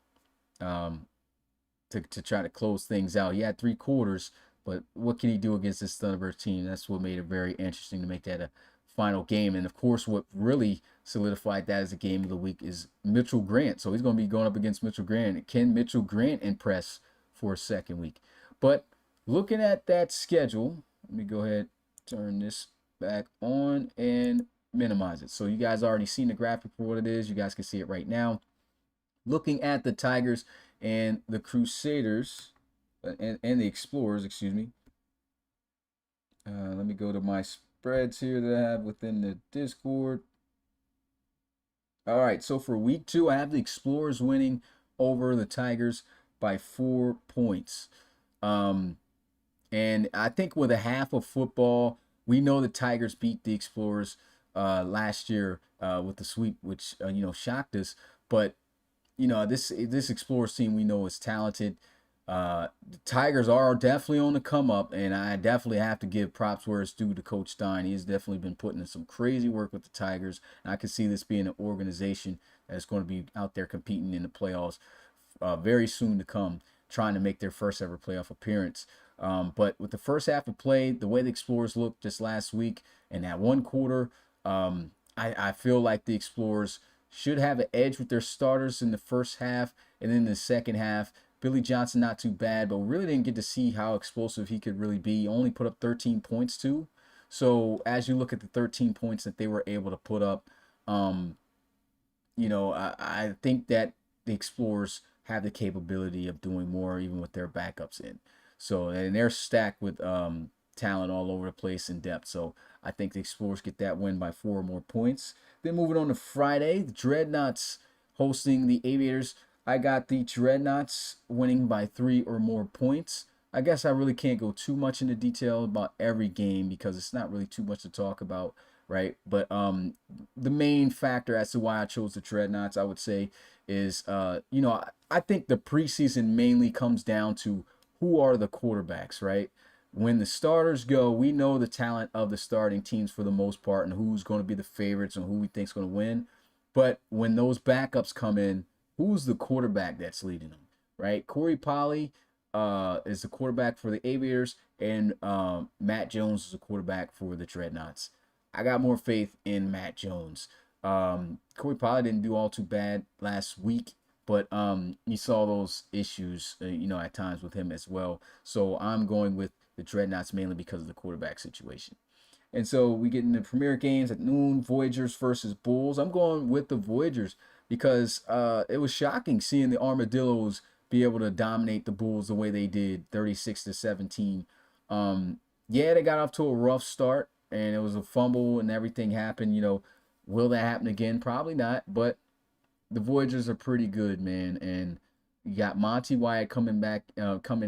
to try to close things out. He had 3 quarters, but what can he do against this Thunderbirds team? That's what made it very interesting to make that a final game. And of course, what really solidified that as a game of the week is Mitchell Grant. So he's going to be going up against Mitchell Grant. Can Mitchell Grant impress for a second week? But looking at that schedule, let me go ahead, turn this back on and minimize it. So you guys already seen the graphic for what it is. You guys can see it right now. Looking at the Tigers and the Crusaders and the Explorers, excuse me. Let me go to my spreads here that I have within the Discord. All right, so for week 2, I have the Explorers winning over the Tigers by 4 points. And I think with a half of football, we know the Tigers beat the Explorers last year with the sweep, which shocked us. But this Explorers team we know is talented. The Tigers are definitely on the come up, and I definitely have to give props where it's due to Coach Stein. He's definitely been putting in some crazy work with the Tigers, and I can see this being an organization that's going to be out there competing in the playoffs very soon to come, trying to make their first ever playoff appearance. But with the first half of play, the way the Explorers looked just last week, and that one quarter, I feel like the Explorers should have an edge with their starters in the first half, and then in the second half, Billy Johnson not too bad, but we really didn't get to see how explosive he could really be. He only put up 13 points too. So as you look at the 13 points that they were able to put up, I think that the Explorers have the capability of doing more even with their backups in. So, and they're stacked with talent all over the place in depth. So I think the Explorers get that win by 4 more points. Then moving on to Friday, the Dreadnots hosting the Aviators. I got the Dreadnots winning by 3 or more points. I guess I really can't go too much into detail about every game because it's not really too much to talk about, right? But the main factor as to why I chose the Dreadnots, I would say, is, I think the preseason mainly comes down to who are the quarterbacks, right? When the starters go, we know the talent of the starting teams for the most part and who's going to be the favorites and who we think is going to win. But when those backups come in, who's the quarterback that's leading them, right? Corey Polley is the quarterback for the Aviators, and Matt Jones is the quarterback for the Dreadnots. I got more faith in Matt Jones. Corey Polley didn't do all too bad last week, but you saw those issues, at times with him as well. So I'm going with the Dreadnots mainly because of the quarterback situation. And so we get into premier games at noon, Voyagers versus Bulls. I'm going with the Voyagers because it was shocking seeing the Armadillos be able to dominate the Bulls the way they did, 36-17. Yeah, they got off to a rough start, and it was a fumble and everything happened. Will that happen again? Probably not, but the Voyagers are pretty good, man. And you got Monty Wyatt coming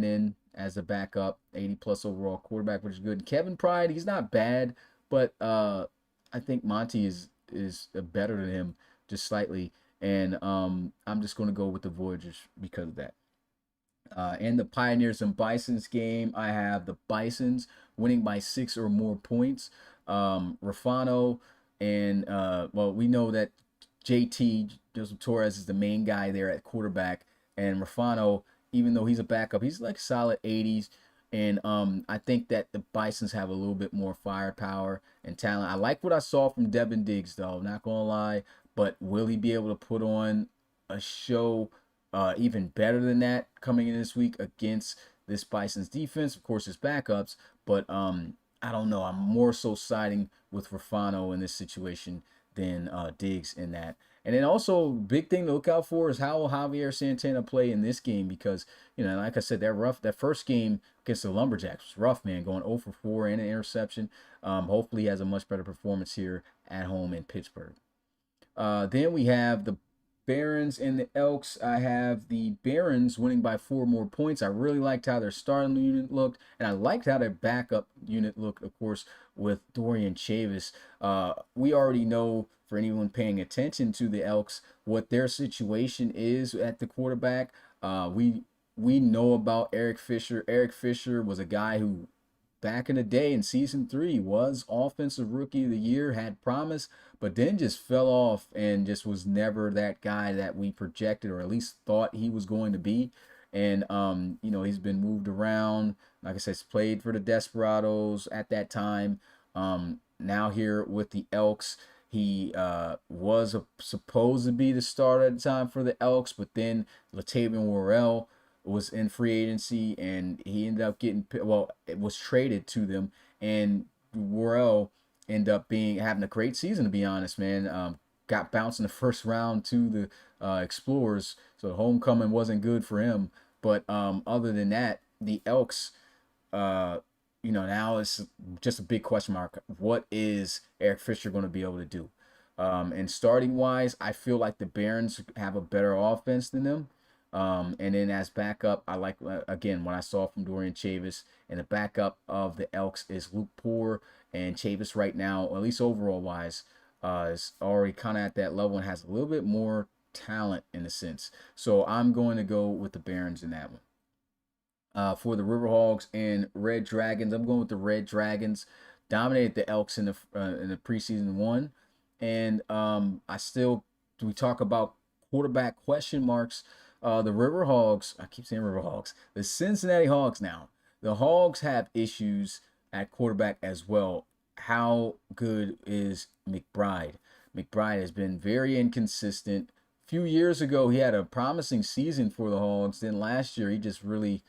in as a backup, 80 plus overall quarterback, which is good. Kevin Pride, he's not bad, but I think Monty is better than him just slightly. And I'm just going to go with the Voyagers because of that. In the Pioneers and Bisons game, I have the Bisons winning by 6 or more points. Rafano and we know that JT Joseph Torres is the main guy there at quarterback, and Rafano, even though he's a backup, he's like solid 80s. And I think that the Bisons have a little bit more firepower and talent. I like what I saw from Devin Diggs, though, not gonna lie. But will he be able to put on a show even better than that coming in this week against this Bison's defense? Of course, his backups, but I don't know. I'm more so siding with Rafano in this situation than Diggs in that. And then also, big thing to look out for is how will Javier Santana play in this game, because, like I said, that first game against the Lumberjacks was rough, man, going 0 for 4 and an interception. Hopefully he has a much better performance here at home in Pittsburgh. Then we have the Barons and the Elks. I have the Barons winning by 4 more points. I really liked how their starting unit looked, and I liked how their backup unit looked, of course, with Dorian Chavis. We already know, for anyone paying attention to the Elks, what their situation is at the quarterback. We know about Eric Fisher. Eric Fisher was a guy who, back in the day in season 3, was offensive rookie of the year, had promise, but then just fell off and just was never that guy that we projected, or at least thought he was going to be. And he's been moved around. Like I said, he's played for the Desperados at that time. Now here with the Elks, he was supposed to be the starter at the time for the Elks, but then Latavian Worrell was in free agency, and he ended up it was traded to them, and Worrell ended up having a great season, to be honest, man. Got bounced in the first round to the Explorers, so homecoming wasn't good for him. But other than that, the Elks, now it's just a big question mark. What is Eric Fisher going to be able to do? And starting wise, I feel like the Barons have a better offense than them. And then as backup, I like, again, what I saw from Dorian Chavis. And the backup of the Elks is Luke Poor. And Chavis right now, or at least overall wise, is already kind of at that level and has a little bit more talent in a sense. So I'm going to go with the Barons in that one. For the Riverhogs and Red Dragons, I'm going with the Red Dragons. Dominated the Elks in the preseason 1. And we talk about quarterback question marks. The Riverhogs, I keep saying Riverhogs, the Cincinnati Hogs now. The Hogs have issues at quarterback as well. How good is McBride? McBride has been very inconsistent. A few years ago, he had a promising season for the Hogs. Then last year, he just really,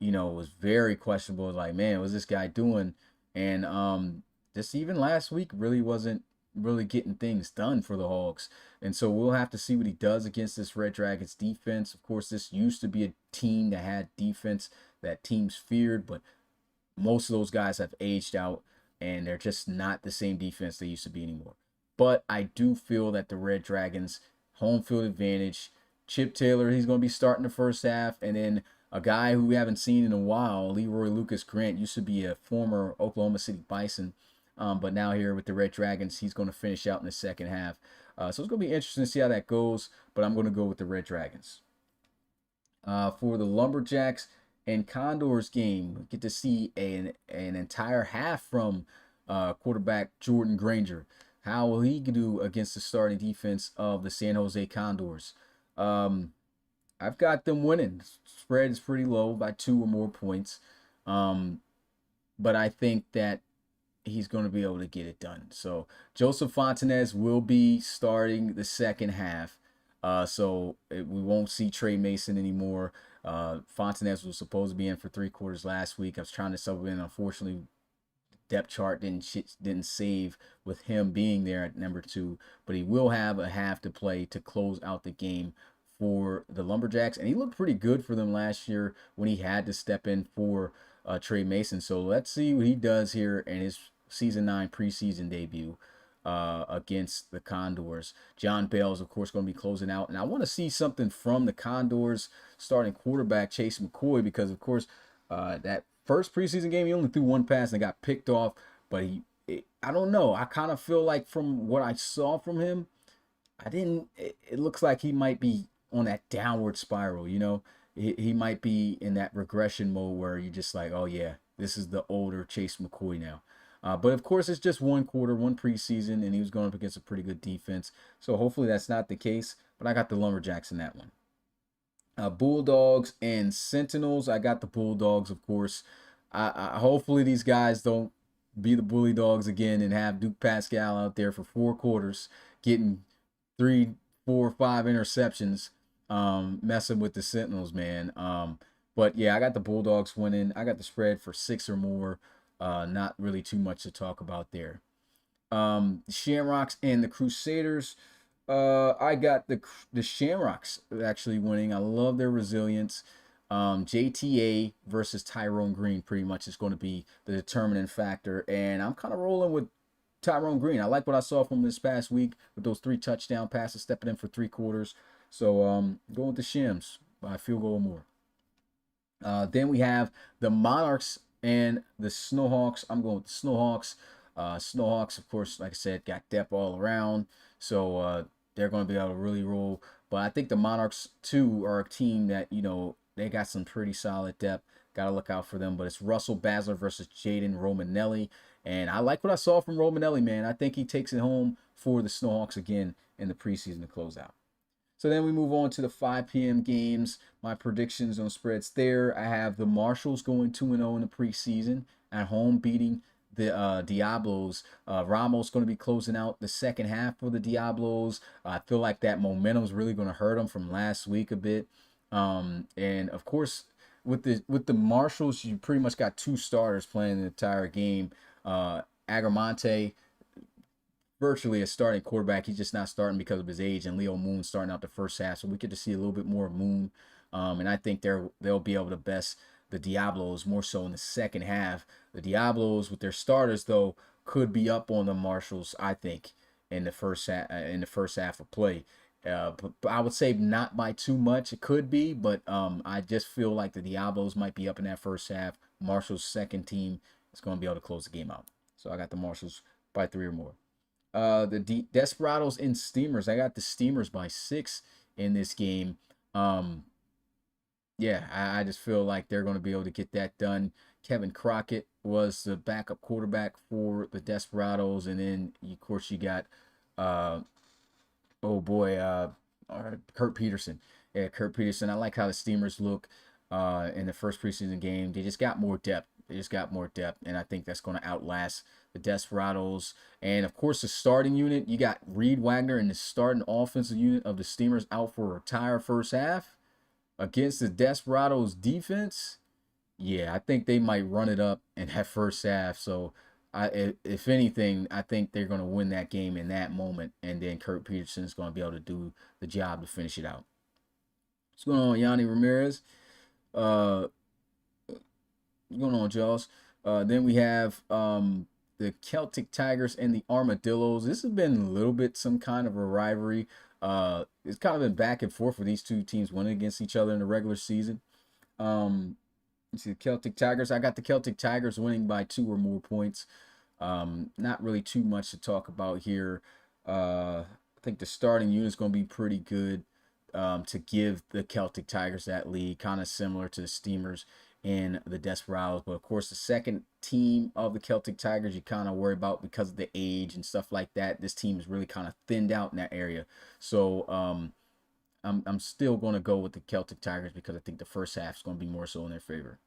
was very questionable. It was like, man, what's this guy doing? And just even last week really wasn't really getting things done for the Hogs. And so we'll have to see what he does against this Red Dragons defense. Of course, this used to be a team that had defense that teams feared, but most of those guys have aged out, and they're just not the same defense they used to be anymore. But I do feel that the Red Dragons, home field advantage. Chip Taylor, he's going to be starting the first half, and then a guy who we haven't seen in a while, Leroy Lucas Grant, used to be a former Oklahoma City Bison, but now here with the Red Dragons, he's going to finish out in the second half. So it's going to be interesting to see how that goes, but I'm going to go with the Red Dragons. For the Lumberjacks and Condors game, we get to see an entire half from quarterback Jordan Granger. How will he do against the starting defense of the San Jose Condors? I've got them winning. Spread is pretty low by 2 or more points. But I think that he's going to be able to get it done. So Joseph Fontanez will be starting the second half. We won't see Trey Mason anymore. Fontanez was supposed to be in for 3 quarters last week. I was trying to sub in. Unfortunately, depth chart didn't save with him being there at number 2. But he will have a half to play to close out the game for the Lumberjacks, and he looked pretty good for them last year when he had to step in for Trey Mason. So let's see what he does here in his Season 9 preseason debut against the Condors. John Bell's, of course, going to be closing out. And I want to see something from the Condors starting quarterback Chase McCoy, because, of course, that first preseason game, he only threw one pass and got picked off. But I don't know. I kind of feel like from what I saw from him, it looks like he might be on that downward spiral, you know. He might be in that regression mode where you're just like, oh yeah, this is the older Chase McCoy now. But of course, it's just one quarter, one preseason, and he was going up against a pretty good defense. So hopefully that's not the case. But I got the Lumberjacks in that one. Bulldogs and Sentinels. I got the Bulldogs, of course. Hopefully these guys don't be the Bully Dogs again and have Duke Pascal out there for 4 quarters getting 3, 4, 5 interceptions, messing with the Sentinels, man. But yeah, I got the Bulldogs winning. I got the spread for 6 or more. Not really too much to talk about there. Shamrocks and the Crusaders. I got the Shamrocks actually winning. I love their resilience. JTA versus Tyrone Green pretty much is going to be the determining factor. And I'm kind of rolling with Tyrone Green. I like what I saw from this past week with those 3 touchdown passes, stepping in for 3 quarters. So going with the Shims by a field goal or more. Then we have the Monarchs and the Snowhawks. I'm going with the Snowhawks. Snowhawks, of course, like I said, got depth all around. So they're going to be able to really roll. But I think the Monarchs, too, are a team that, you know, they got some pretty solid depth. Got to look out for them. But it's Russell Basler versus Jaden Romanelli. And I like what I saw from Romanelli, man. I think he takes it home for the Snowhawks again in the preseason to close out. So then we move on to the 5 p.m. games. My predictions on spreads there. I have the Marshals going 2-0 in the preseason at home, beating the Diablos. Ramos going to be closing out the second half for the Diablos. I feel like that momentum is really going to hurt them from last week a bit. And of course, with the Marshals, you pretty much got 2 starters playing the entire game. Agramonte, virtually a starting quarterback. He's just not starting because of his age, and Leo Moon starting out the first half. So we get to see a little bit more of Moon. And I think they'll be able to best the Diablos more so in the second half. The Diablos with their starters, though, could be up on the Marshals, I think, in the first half of play. But I would say not by too much. It could be, but I just feel like the Diablos might be up in that first half. Marshall's second team is going to be able to close the game out. So I got the Marshals by 3 or more. The Desperados and Steamers. I got the Steamers by 6 in this game. Yeah, I just feel like they're going to be able to get that done. Kevin Crockett was the backup quarterback for the Desperados, and then of course you got Kurt Peterson. Yeah, Kurt Peterson. I like how the Steamers look in the first preseason game. They just got more depth. And I think that's going to outlast the Desperados. And, of course, the starting unit, you got Reed Wagner and the starting offensive unit of the Steamers out for a entire first half against the Desperados defense. Yeah, I think they might run it up in that first half. So, if anything, I think they're going to win that game in that moment. And then Kurt Peterson is going to be able to do the job to finish it out. What's going on, Yanni Ramirez? What's going on, Jaws? Then we have the Celtic Tigers and the Armadillos. This has been a little bit some kind of a rivalry. It's kind of been back and forth for these two teams winning against each other in the regular season. Let's see, the Celtic Tigers. I got the Celtic Tigers winning by 2 or more points. Not really too much to talk about here. I think the starting unit is going to be pretty good to give the Celtic Tigers that lead, kind of similar to the Steamers and the Desperados. But of course, the second team of the Celtic Tigers you kind of worry about because of the age and stuff like that. This team is really kind of thinned out in that area. So I'm still going to go with the Celtic Tigers because I think the first half is going to be more so in their favor.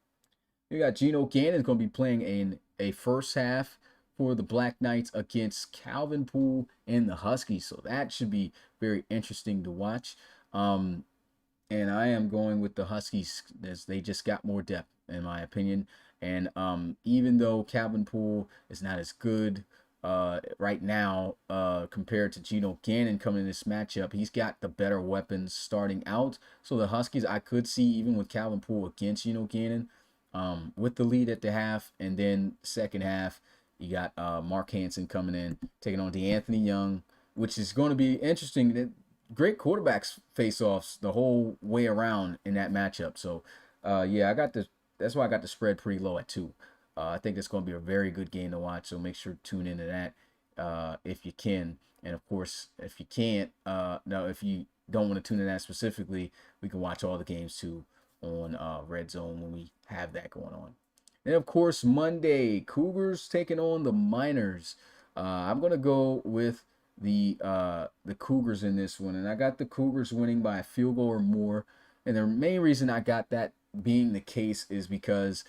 You got Geno Gannon going to be playing in a first half for the Black Knights against Calvin Poole and the Huskies. So that should be very interesting to watch. And I am going with the Huskies as they just got more depth, in my opinion. And even though Calvin Poole is not as good right now compared to Geno Gannon coming in this matchup. He's got the better weapons starting out. So the Huskies, I could see even with Calvin Poole against Geno Gannon with the lead at the half. And then second half, you got Mark Hansen coming in, taking on DeAnthony Young, which is going to be interesting. Great quarterbacks face-offs the whole way around in that matchup. So, yeah, that's why I got the spread pretty low at 2. I think it's going to be a very good game to watch, so make sure to tune into that if you can. And, of course, if you can't, no, if you don't want to tune in that specifically, we can watch all the games, too, on Red Zone when we have that going on. And, of course, Monday, Cougars taking on the Miners. I'm going to go with the Cougars in this one, and I got the Cougars winning by a field goal or more. And the main reason I got that being the case is because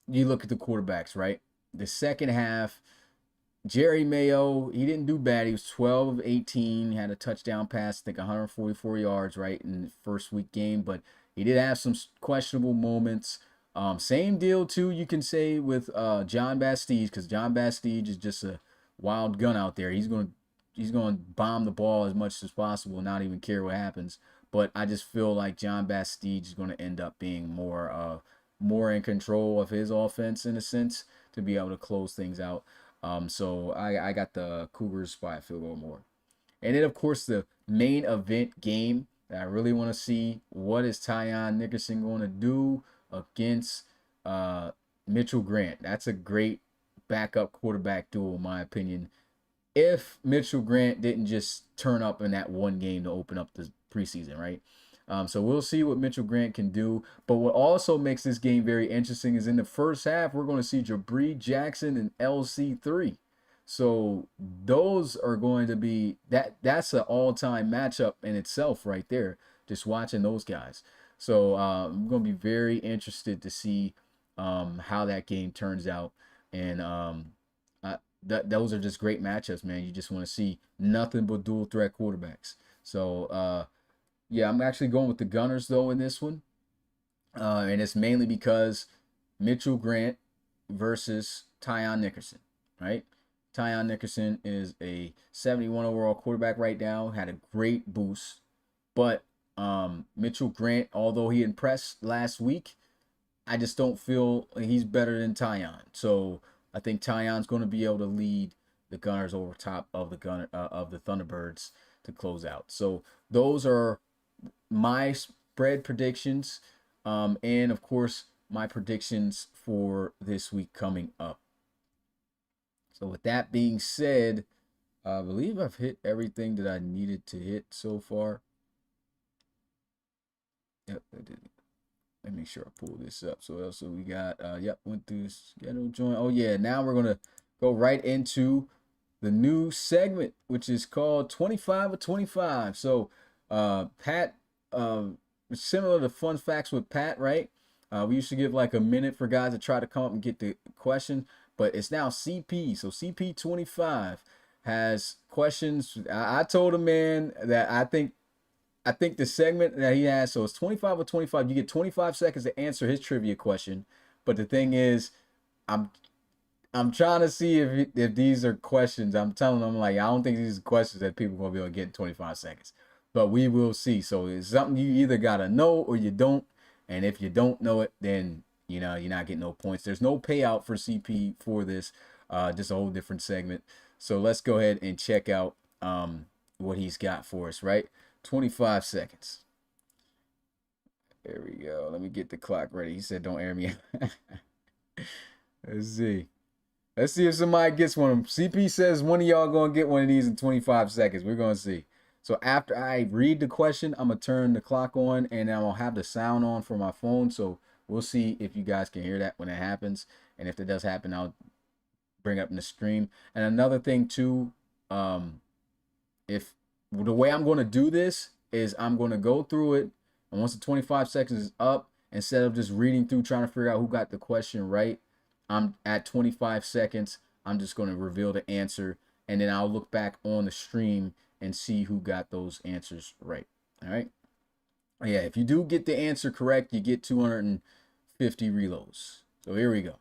you look at the quarterbacks, right? The second half, Jerry Mayo, he didn't do bad. He was 12 of 18, had a touchdown pass, I think 144 yards, right, in the first week game, but he did have some questionable moments. Same deal, too, you can say with John Bastide, because John Bastide is just a wild gun out there. He's going to bomb the ball as much as possible and not even care what happens. But I just feel like John Bastide is going to end up being more in control of his offense in a sense to be able to close things out. So I got the Cougars by a field goal more. And then, of course, the main event game that I really want to see, what is Tyon Nickerson going to do against Mitchell Grant? That's a great backup quarterback duel, in my opinion. If Mitchell Grant didn't just turn up in that one game to open up the preseason, right? So we'll see what Mitchell Grant can do. But what also makes this game very interesting is in the first half, we're going to see Jabri Jackson and LC3. So those are going to be, that's an all-time matchup in itself right there, just watching those guys. So I'm going to be very interested to see how that game turns out. And those are just great matchups, man. You just want to see nothing but dual threat quarterbacks. So, yeah, I'm actually going with the Gunners, though, in this one. And it's mainly because Mitchell Grant versus Tyon Nickerson, right? Tyon Nickerson is a 71 overall quarterback right now, had a great boost. But Mitchell Grant, although he impressed last week, I just don't feel he's better than Tyon. So I think Tyon's going to be able to lead the Gunners over top of the Thunderbirds to close out. So those are my spread predictions, and of course my predictions for this week coming up. So with that being said, I believe I've hit everything that I needed to hit so far. Yep, I did. Let me make sure I pull this up. So also we got, yep, went through schedule join. Oh yeah, now we're gonna go right into the new segment, which is called 25 or 25. So Pat, similar to fun facts with Pat, right? We used to give like a minute for guys to try to come up and get the question, but it's now CP. So CP 25 has questions. I told him, man, that I think the segment that he has, so it's 25 or 25. You get 25 seconds to answer his trivia question. But the thing is, I'm trying to see if these are questions. I'm telling them, like, I don't think these are questions that people are going to be able to get in 25 seconds. But we will see. So it's something you either got to know or you don't. And if you don't know it, then, you know, you're not getting no points. There's no payout for CP for this. Just a whole different segment. So let's go ahead and check out what he's got for us, right? 25 seconds. There we go. Let me get the clock ready. He said, don't air me. Let's see. Let's see if somebody gets one of them. CP says one of y'all going to get one of these in 25 seconds. We're going to see. So after I read the question, I'm going to turn the clock on and I'm going to have the sound on for my phone. So we'll see if you guys can hear that when it happens. And if it does happen, I'll bring up in the stream. And another thing too, if the way I'm going to do this is I'm going to go through it. And once the 25 seconds is up, instead of just reading through, trying to figure out who got the question right, I'm at 25 seconds. I'm just going to reveal the answer. And then I'll look back on the stream and see who got those answers right. All right. Yeah, if you do get the answer correct, you get 250 reloads. So here we go.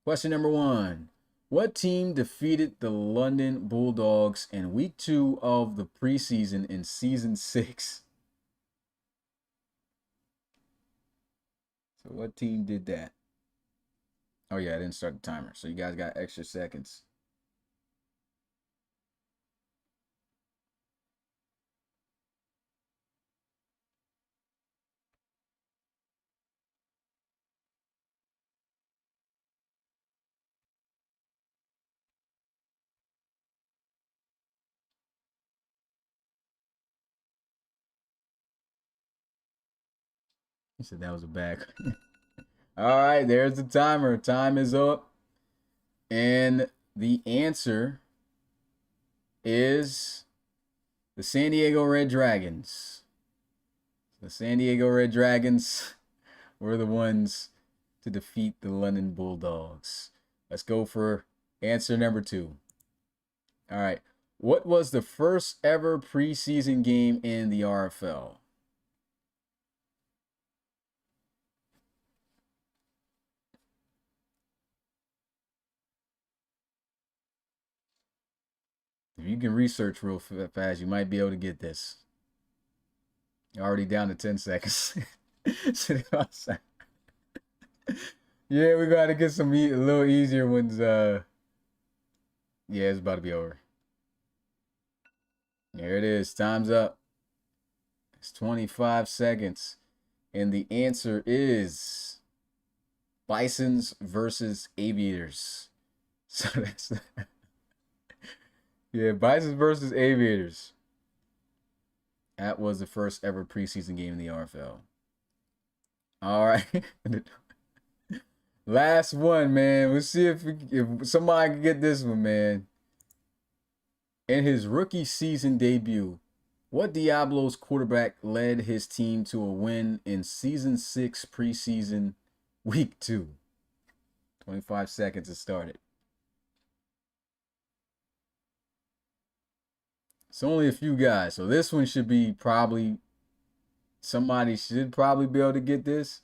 Question number 1. What team defeated the London Bulldogs in week 2 of the preseason in season 6? So what team did that? Oh yeah, I didn't start the timer. So you guys got extra seconds. He said that was a bad. All right, there's the timer. Time is up. And the answer is the San Diego Red Dragons. The San Diego Red Dragons were the ones to defeat the London Bulldogs. Let's go for answer number 2. All right. What was the first ever preseason game in the RFL? If you can research real fast, you might be able to get this. You're already down to 10 seconds. Yeah, we got to get some a little easier ones. Yeah, it's about to be over. There it is. Time's up. It's 25 seconds. And the answer is Bisons versus Aviators. So that's yeah, Bisons versus Aviators. That was the first ever preseason game in the RFL. All right. Last one, man. We'll see if somebody can get this one, man. In his rookie season debut, what Diablos quarterback led his team to a win in season 6 preseason week 2? 25 seconds to start it. It's only a few guys, so this one should be probably somebody should probably be able to get this.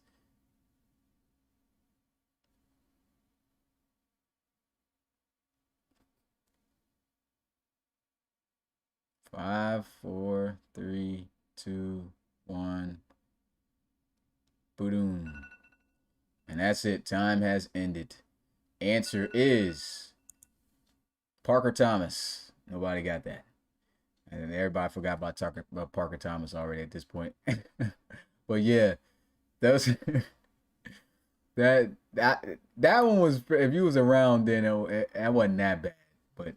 5, 4, 3, 2, 1. Boom. And that's it. Time has ended. Answer is Parker Thomas. Nobody got that. And everybody forgot about Parker Thomas already at this point. But yeah, those that one was, if you was around then, that wasn't that bad. But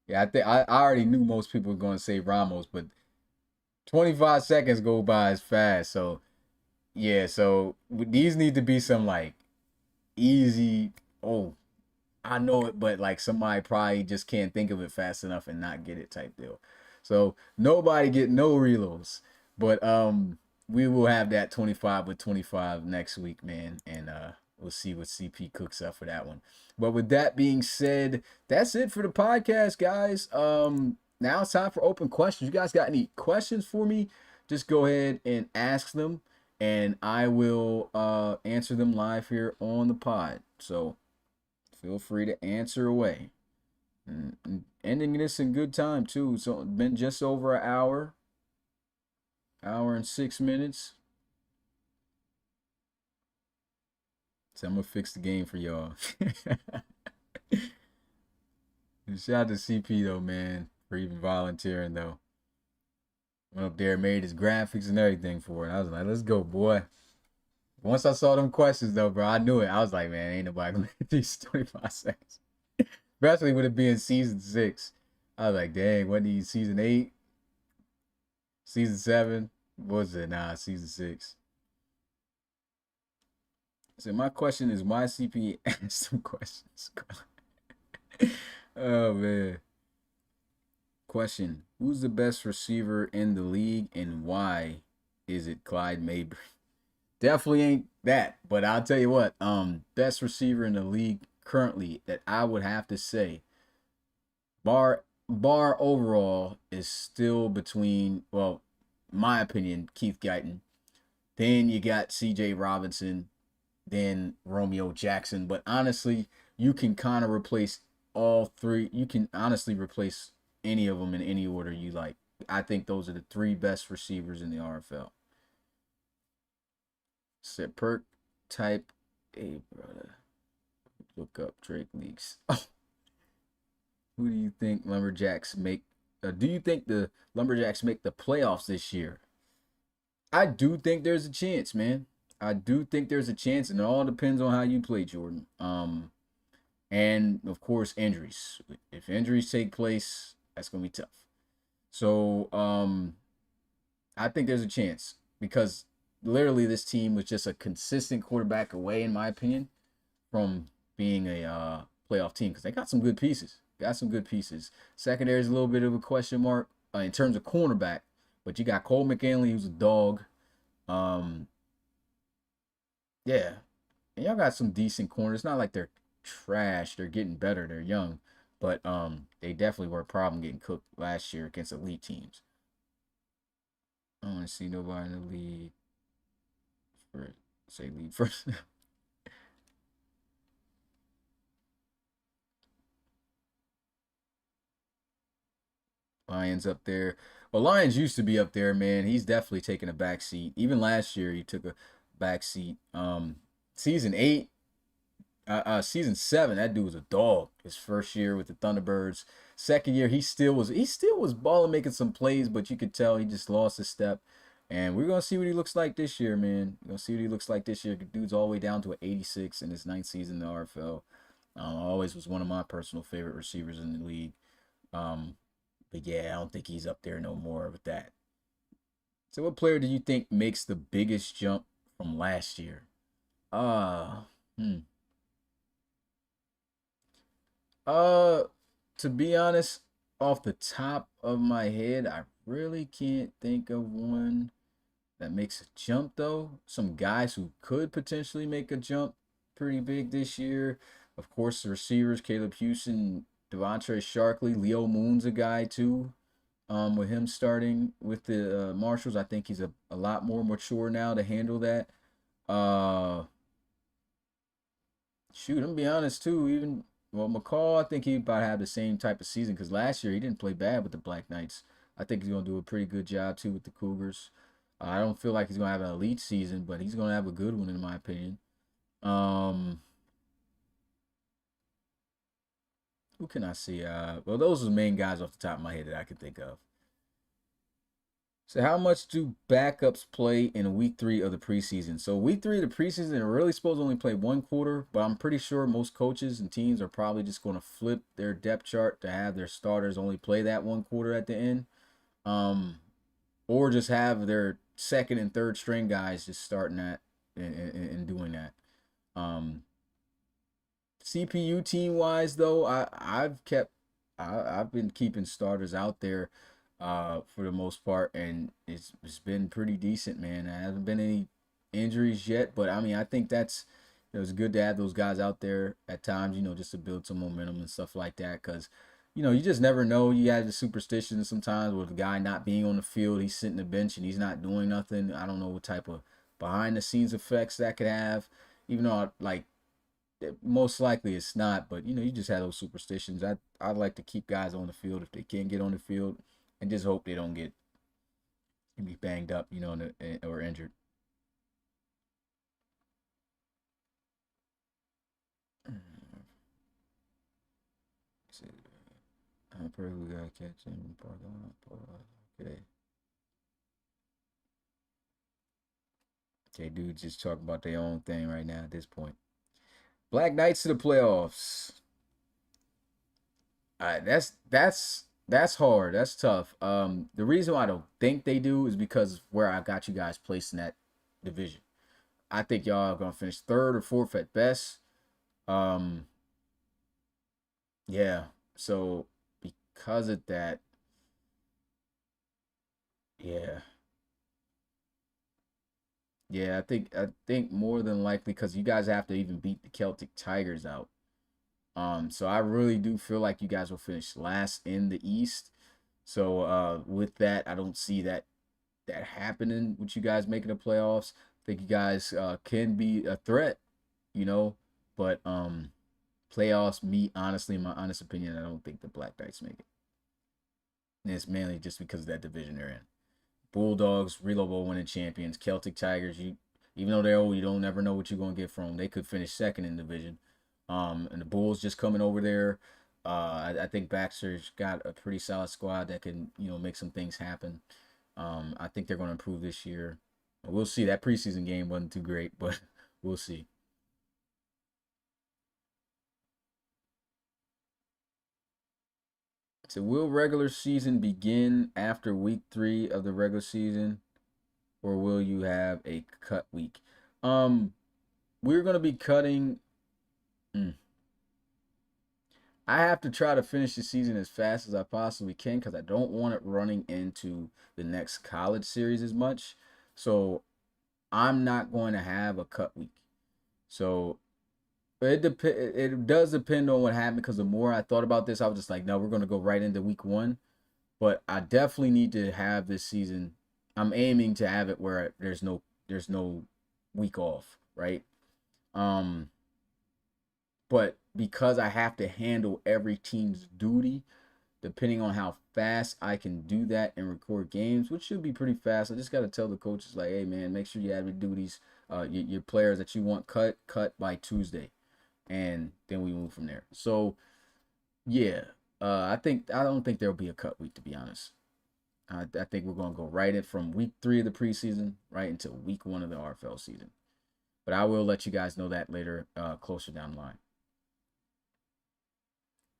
yeah, I think I already knew most people were going to say Ramos, but 25 seconds go by as fast. So yeah, so these need to be some like easy. Oh, I know it, but like somebody probably just can't think of it fast enough and not get it type deal. So nobody get no reloads, but we will have that 25 with 25 next week, man, and we'll see what CP cooks up for that one. But with that being said, that's it for the podcast, guys. Now it's time for open questions. You guys got any questions for me? Just go ahead and ask them, and I will answer them live here on the pod. So feel free to answer away. And ending this in good time too. So it's been just over an hour and 6 minutes. So I'm gonna fix the game for y'all. Shout out to CP though, man, for even volunteering though. Went up there, made his graphics and everything for it. I was like, let's go, boy. Once I saw them questions though, bro, I knew it. I was like, man, ain't nobody gonna get these 25 seconds. Especially with it being season 6. I was like, dang, what need season 8? Season 7? What was it? Nah, season 6. So my question is, why CP asked some questions? Oh, man. Question, who's the best receiver in the league and why is it Clyde Mabry? Definitely ain't that, but I'll tell you what, best receiver in the league currently that I would have to say, bar overall, is still between, well, my opinion, Keith Guyton. Then you got CJ Robinson, then Romeo Jackson. But honestly, you can kind of replace all three. You can honestly replace any of them in any order you like. I think those are the three best receivers in the RFL. Set perk type A, brother. Look up Drake leaks. Who do you think Lumberjacks make? Do you think the Lumberjacks make the playoffs this year? I do think there's a chance, man. I do think there's a chance, and it all depends on how you play, Jordan. And of course, injuries. If injuries take place, that's gonna be tough. So, I think there's a chance because literally this team was just a consistent quarterback away, in my opinion, from being a playoff team because they got some good pieces. Got some good pieces. Secondary is a little bit of a question mark in terms of cornerback, but you got Cole McKinley, who's a dog. Yeah, and y'all got some decent corners. It's not like they're trash. They're getting better. They're young, but they definitely were a problem getting cooked last year against elite teams. I don't want to see nobody in the league for say league first. Lions up there. Well, Lions used to be up there, man. He's definitely taking a back seat. Even last year, he took a back seat. Season 8, season 7, that dude was a dog. His first year with the Thunderbirds. Second year, he still was balling, making some plays, but you could tell he just lost his step. And we're gonna see what he looks like this year, man. We're gonna see what he looks like this year. The dude's all the way down to an 86 in his 9th season in the RFL. Always was one of my personal favorite receivers in the league. But yeah, I don't think he's up there no more with that. So what player do you think makes the biggest jump from last year? Uh, hmm. Uh, to be honest, off the top of my head, I really can't think of one that makes a jump though. Some guys who could potentially make a jump pretty big this year. Of course, the receivers, Caleb Houston, Devontae Sharkley, Leo Moon's a guy too. With him starting with the Marshals, I think he's a lot more mature now to handle that. Uh, Shoot, I'm gonna be honest too. Even well, McCall, I think he about have the same type of season because last year he didn't play bad with the Black Knights. I think he's gonna do a pretty good job too with the Cougars. I don't feel like he's gonna have an elite season, but he's gonna have a good one in my opinion. Um, who can I see? Well, those are the main guys off the top of my head that I can think of. So how much do backups play in week 3 of the preseason? So week 3 of the preseason, they're really supposed to only play one quarter, but I'm pretty sure most coaches and teams are probably just going to flip their depth chart to have their starters only play that one quarter at the end. Or just have their second and third string guys just starting that and doing that. CPU team wise though, I've been keeping starters out there for the most part, and it's been pretty decent, man. There hasn't been any injuries yet, but I mean, I think it's good to have those guys out there at times, just to build some momentum and stuff like that, because you just never know. You have the superstition sometimes with a guy not being on the field, he's sitting the bench and he's not doing nothing. I don't know what type of behind the scenes effects that could have, even though like most likely it's not, but you just have those superstitions. I'd like to keep guys on the field if they can get on the field, and just hope they don't get be banged up, or injured. I probably gotta catch him. Okay. Okay, dudes just talk about their own thing right now at this point. Black Knights to the playoffs. All right, that's hard. That's tough. The reason why I don't think they do is because where I got you guys placed in that division. I think y'all are gonna finish third or fourth at best. Um, yeah. So because of that, yeah, yeah. I think more than likely because you guys have to even beat the Celtic Tigers out. So I really do feel like you guys will finish last in the East. So with that, I don't see that happening with you guys making the playoffs. I think you guys can be a threat, you know, but Playoffs, me, honestly, in my honest opinion, I don't think the Black Knights make it. And it's mainly just because of that division they're in. Bulldogs, Reload Bowl winning champions. Celtic Tigers, even though they're old, you don't never know what you're gonna get from them. They could finish second in the division. And the Bulls just coming over there. I think Baxter's got a pretty solid squad that can, make some things happen. I think they're gonna improve this year. We'll see. That preseason game wasn't too great, but we'll see. So will regular season begin after week 3 of the regular season, or will you have a cut week? We're gonna be cutting. I have to try to finish the season as fast as I possibly can because I don't want it running into the next college series as much. So I'm not going to have a cut week. So it does depend on what happened, because the more I thought about this, I was just like, no, we're going to go right into week 1. But I definitely need to have this season. I'm aiming to have it where there's no week off, right? But because I have to handle every team's duty, depending on how fast I can do that and record games, which should be pretty fast, I just got to tell the coaches, like, hey, man, make sure you have your duties, your players that you want cut by Tuesday. And then we move from there. So, yeah, I don't think there'll be a cut week, to be honest. I think we're going to go right in from week 3 of the preseason right into week 1 of the RFL season. But I will let you guys know that later, closer down the line.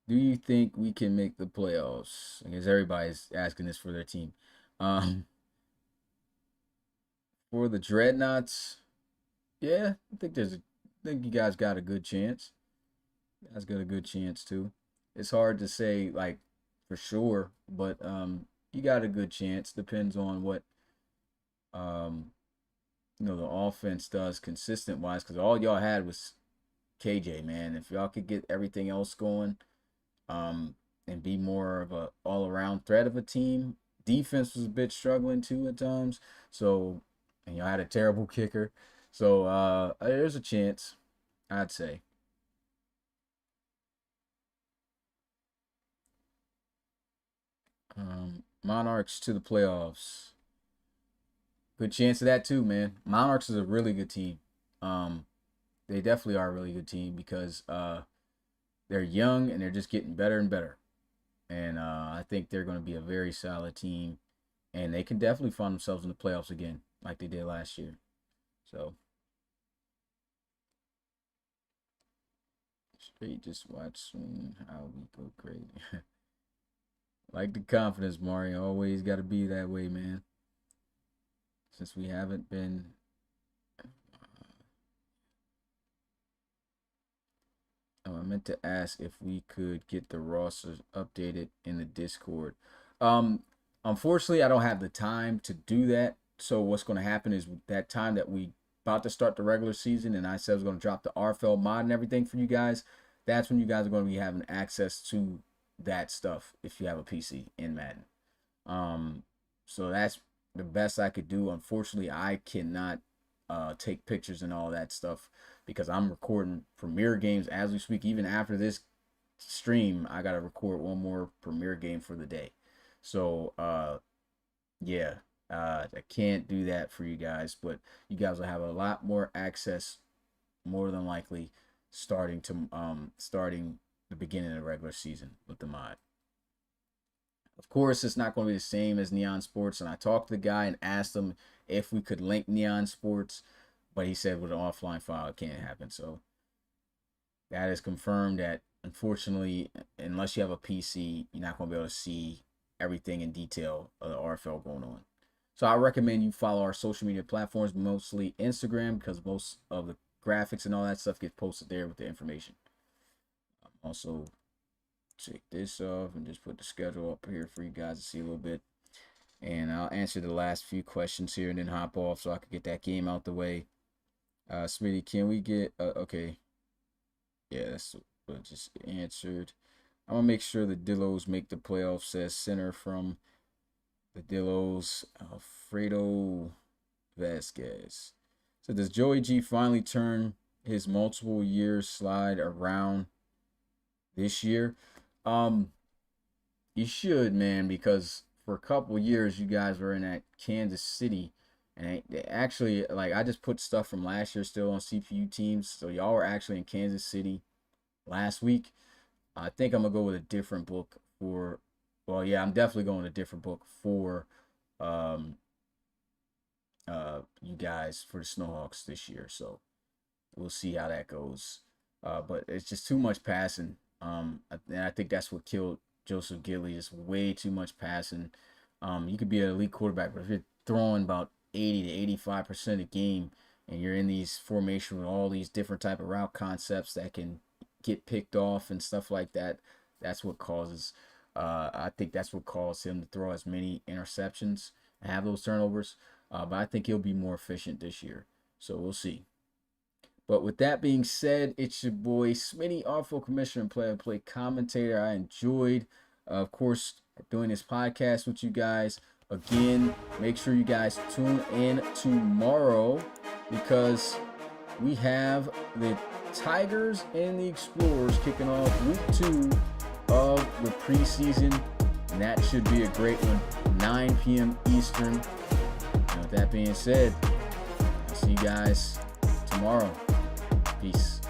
Do you think we can make the playoffs? Because everybody's asking this for their team. For the Dreadnots, yeah, I think you guys got a good chance. You guys got a good chance too. It's hard to say like for sure, but you got a good chance. Depends on what the offense does consistent wise, because all y'all had was KJ, man. If y'all could get everything else going, and be more of a all-around threat of a team. Defense was a bit struggling too at times. So, and y'all had a terrible kicker. So, there's a chance, I'd say. Monarchs to the playoffs. Good chance of that too, man. Monarchs is a really good team. They definitely are a really good team because they're young and they're just getting better and better. And I think they're going to be a very solid team. And they can definitely find themselves in the playoffs again, like they did last year. So, straight just watching how we go crazy. Like the confidence, Mario. Always got to be that way, man. Since we haven't been. I meant to ask if we could get the rosters updated in the Discord. Unfortunately, I don't have the time to do that. So what's going to happen is that time that we about to start the regular season, and I said I was going to drop the RFL mod and everything for you guys. That's when you guys are going to be having access to that stuff if you have a PC in Madden. So that's the best I could do. Unfortunately, I cannot take pictures and all that stuff because I'm recording Premier games as we speak. Even after this stream, I gotta record one more Premier game for the day. So yeah, I can't do that for you guys, but you guys will have a lot more access, more than likely, starting the beginning of the regular season with the mod. Of course, it's not going to be the same as Neon Sports, and I talked to the guy and asked him if we could link Neon Sports, but he said with an offline file it can't happen. So that is confirmed that, unfortunately, unless you have a PC, you're not going to be able to see everything in detail of the RFL going on. So I recommend you follow our social media platforms, mostly Instagram, because most of the graphics and all that stuff gets posted there with the information. Also, take this off and just put the schedule up here for you guys to see a little bit. And I'll answer the last few questions here and then hop off so I can get that game out the way. Smitty, can we get okay? Yeah, that's what just answered. I'm gonna make sure the Dillos make the playoffs, says center from the Dillos, Alfredo Vasquez. So does Joey G finally turn his multiple years slide around? this year. You should, man, because for a couple years you guys were in that Kansas City, and they actually, like, I just put stuff from last year still on CPU teams, so y'all were actually in Kansas City last week. I think I'm gonna go with a different book for. Well, yeah, I'm definitely going with a different book for um you guys for the Snowhawks this year. So we'll see how that goes. But it's just too much passing. And I think that's what killed Joseph Gidley. Just way too much passing. You could be an elite quarterback, but if you're throwing about 80 to 85% a game, and you're in these formation with all these different type of route concepts that can get picked off and stuff like that, that's what causes. I think that's what caused him to throw as many interceptions and have those turnovers. But I think he'll be more efficient this year. So we'll see. But with that being said, it's your boy Smitty, RFL Commissioner and play-by-play commentator. I enjoyed, of course, doing this podcast with you guys. Again, make sure you guys tune in tomorrow because we have the Tigers and the Explorers kicking off week 2 of the preseason. And that should be a great one, 9 p.m. Eastern. And with that being said, I'll see you guys tomorrow. Peace.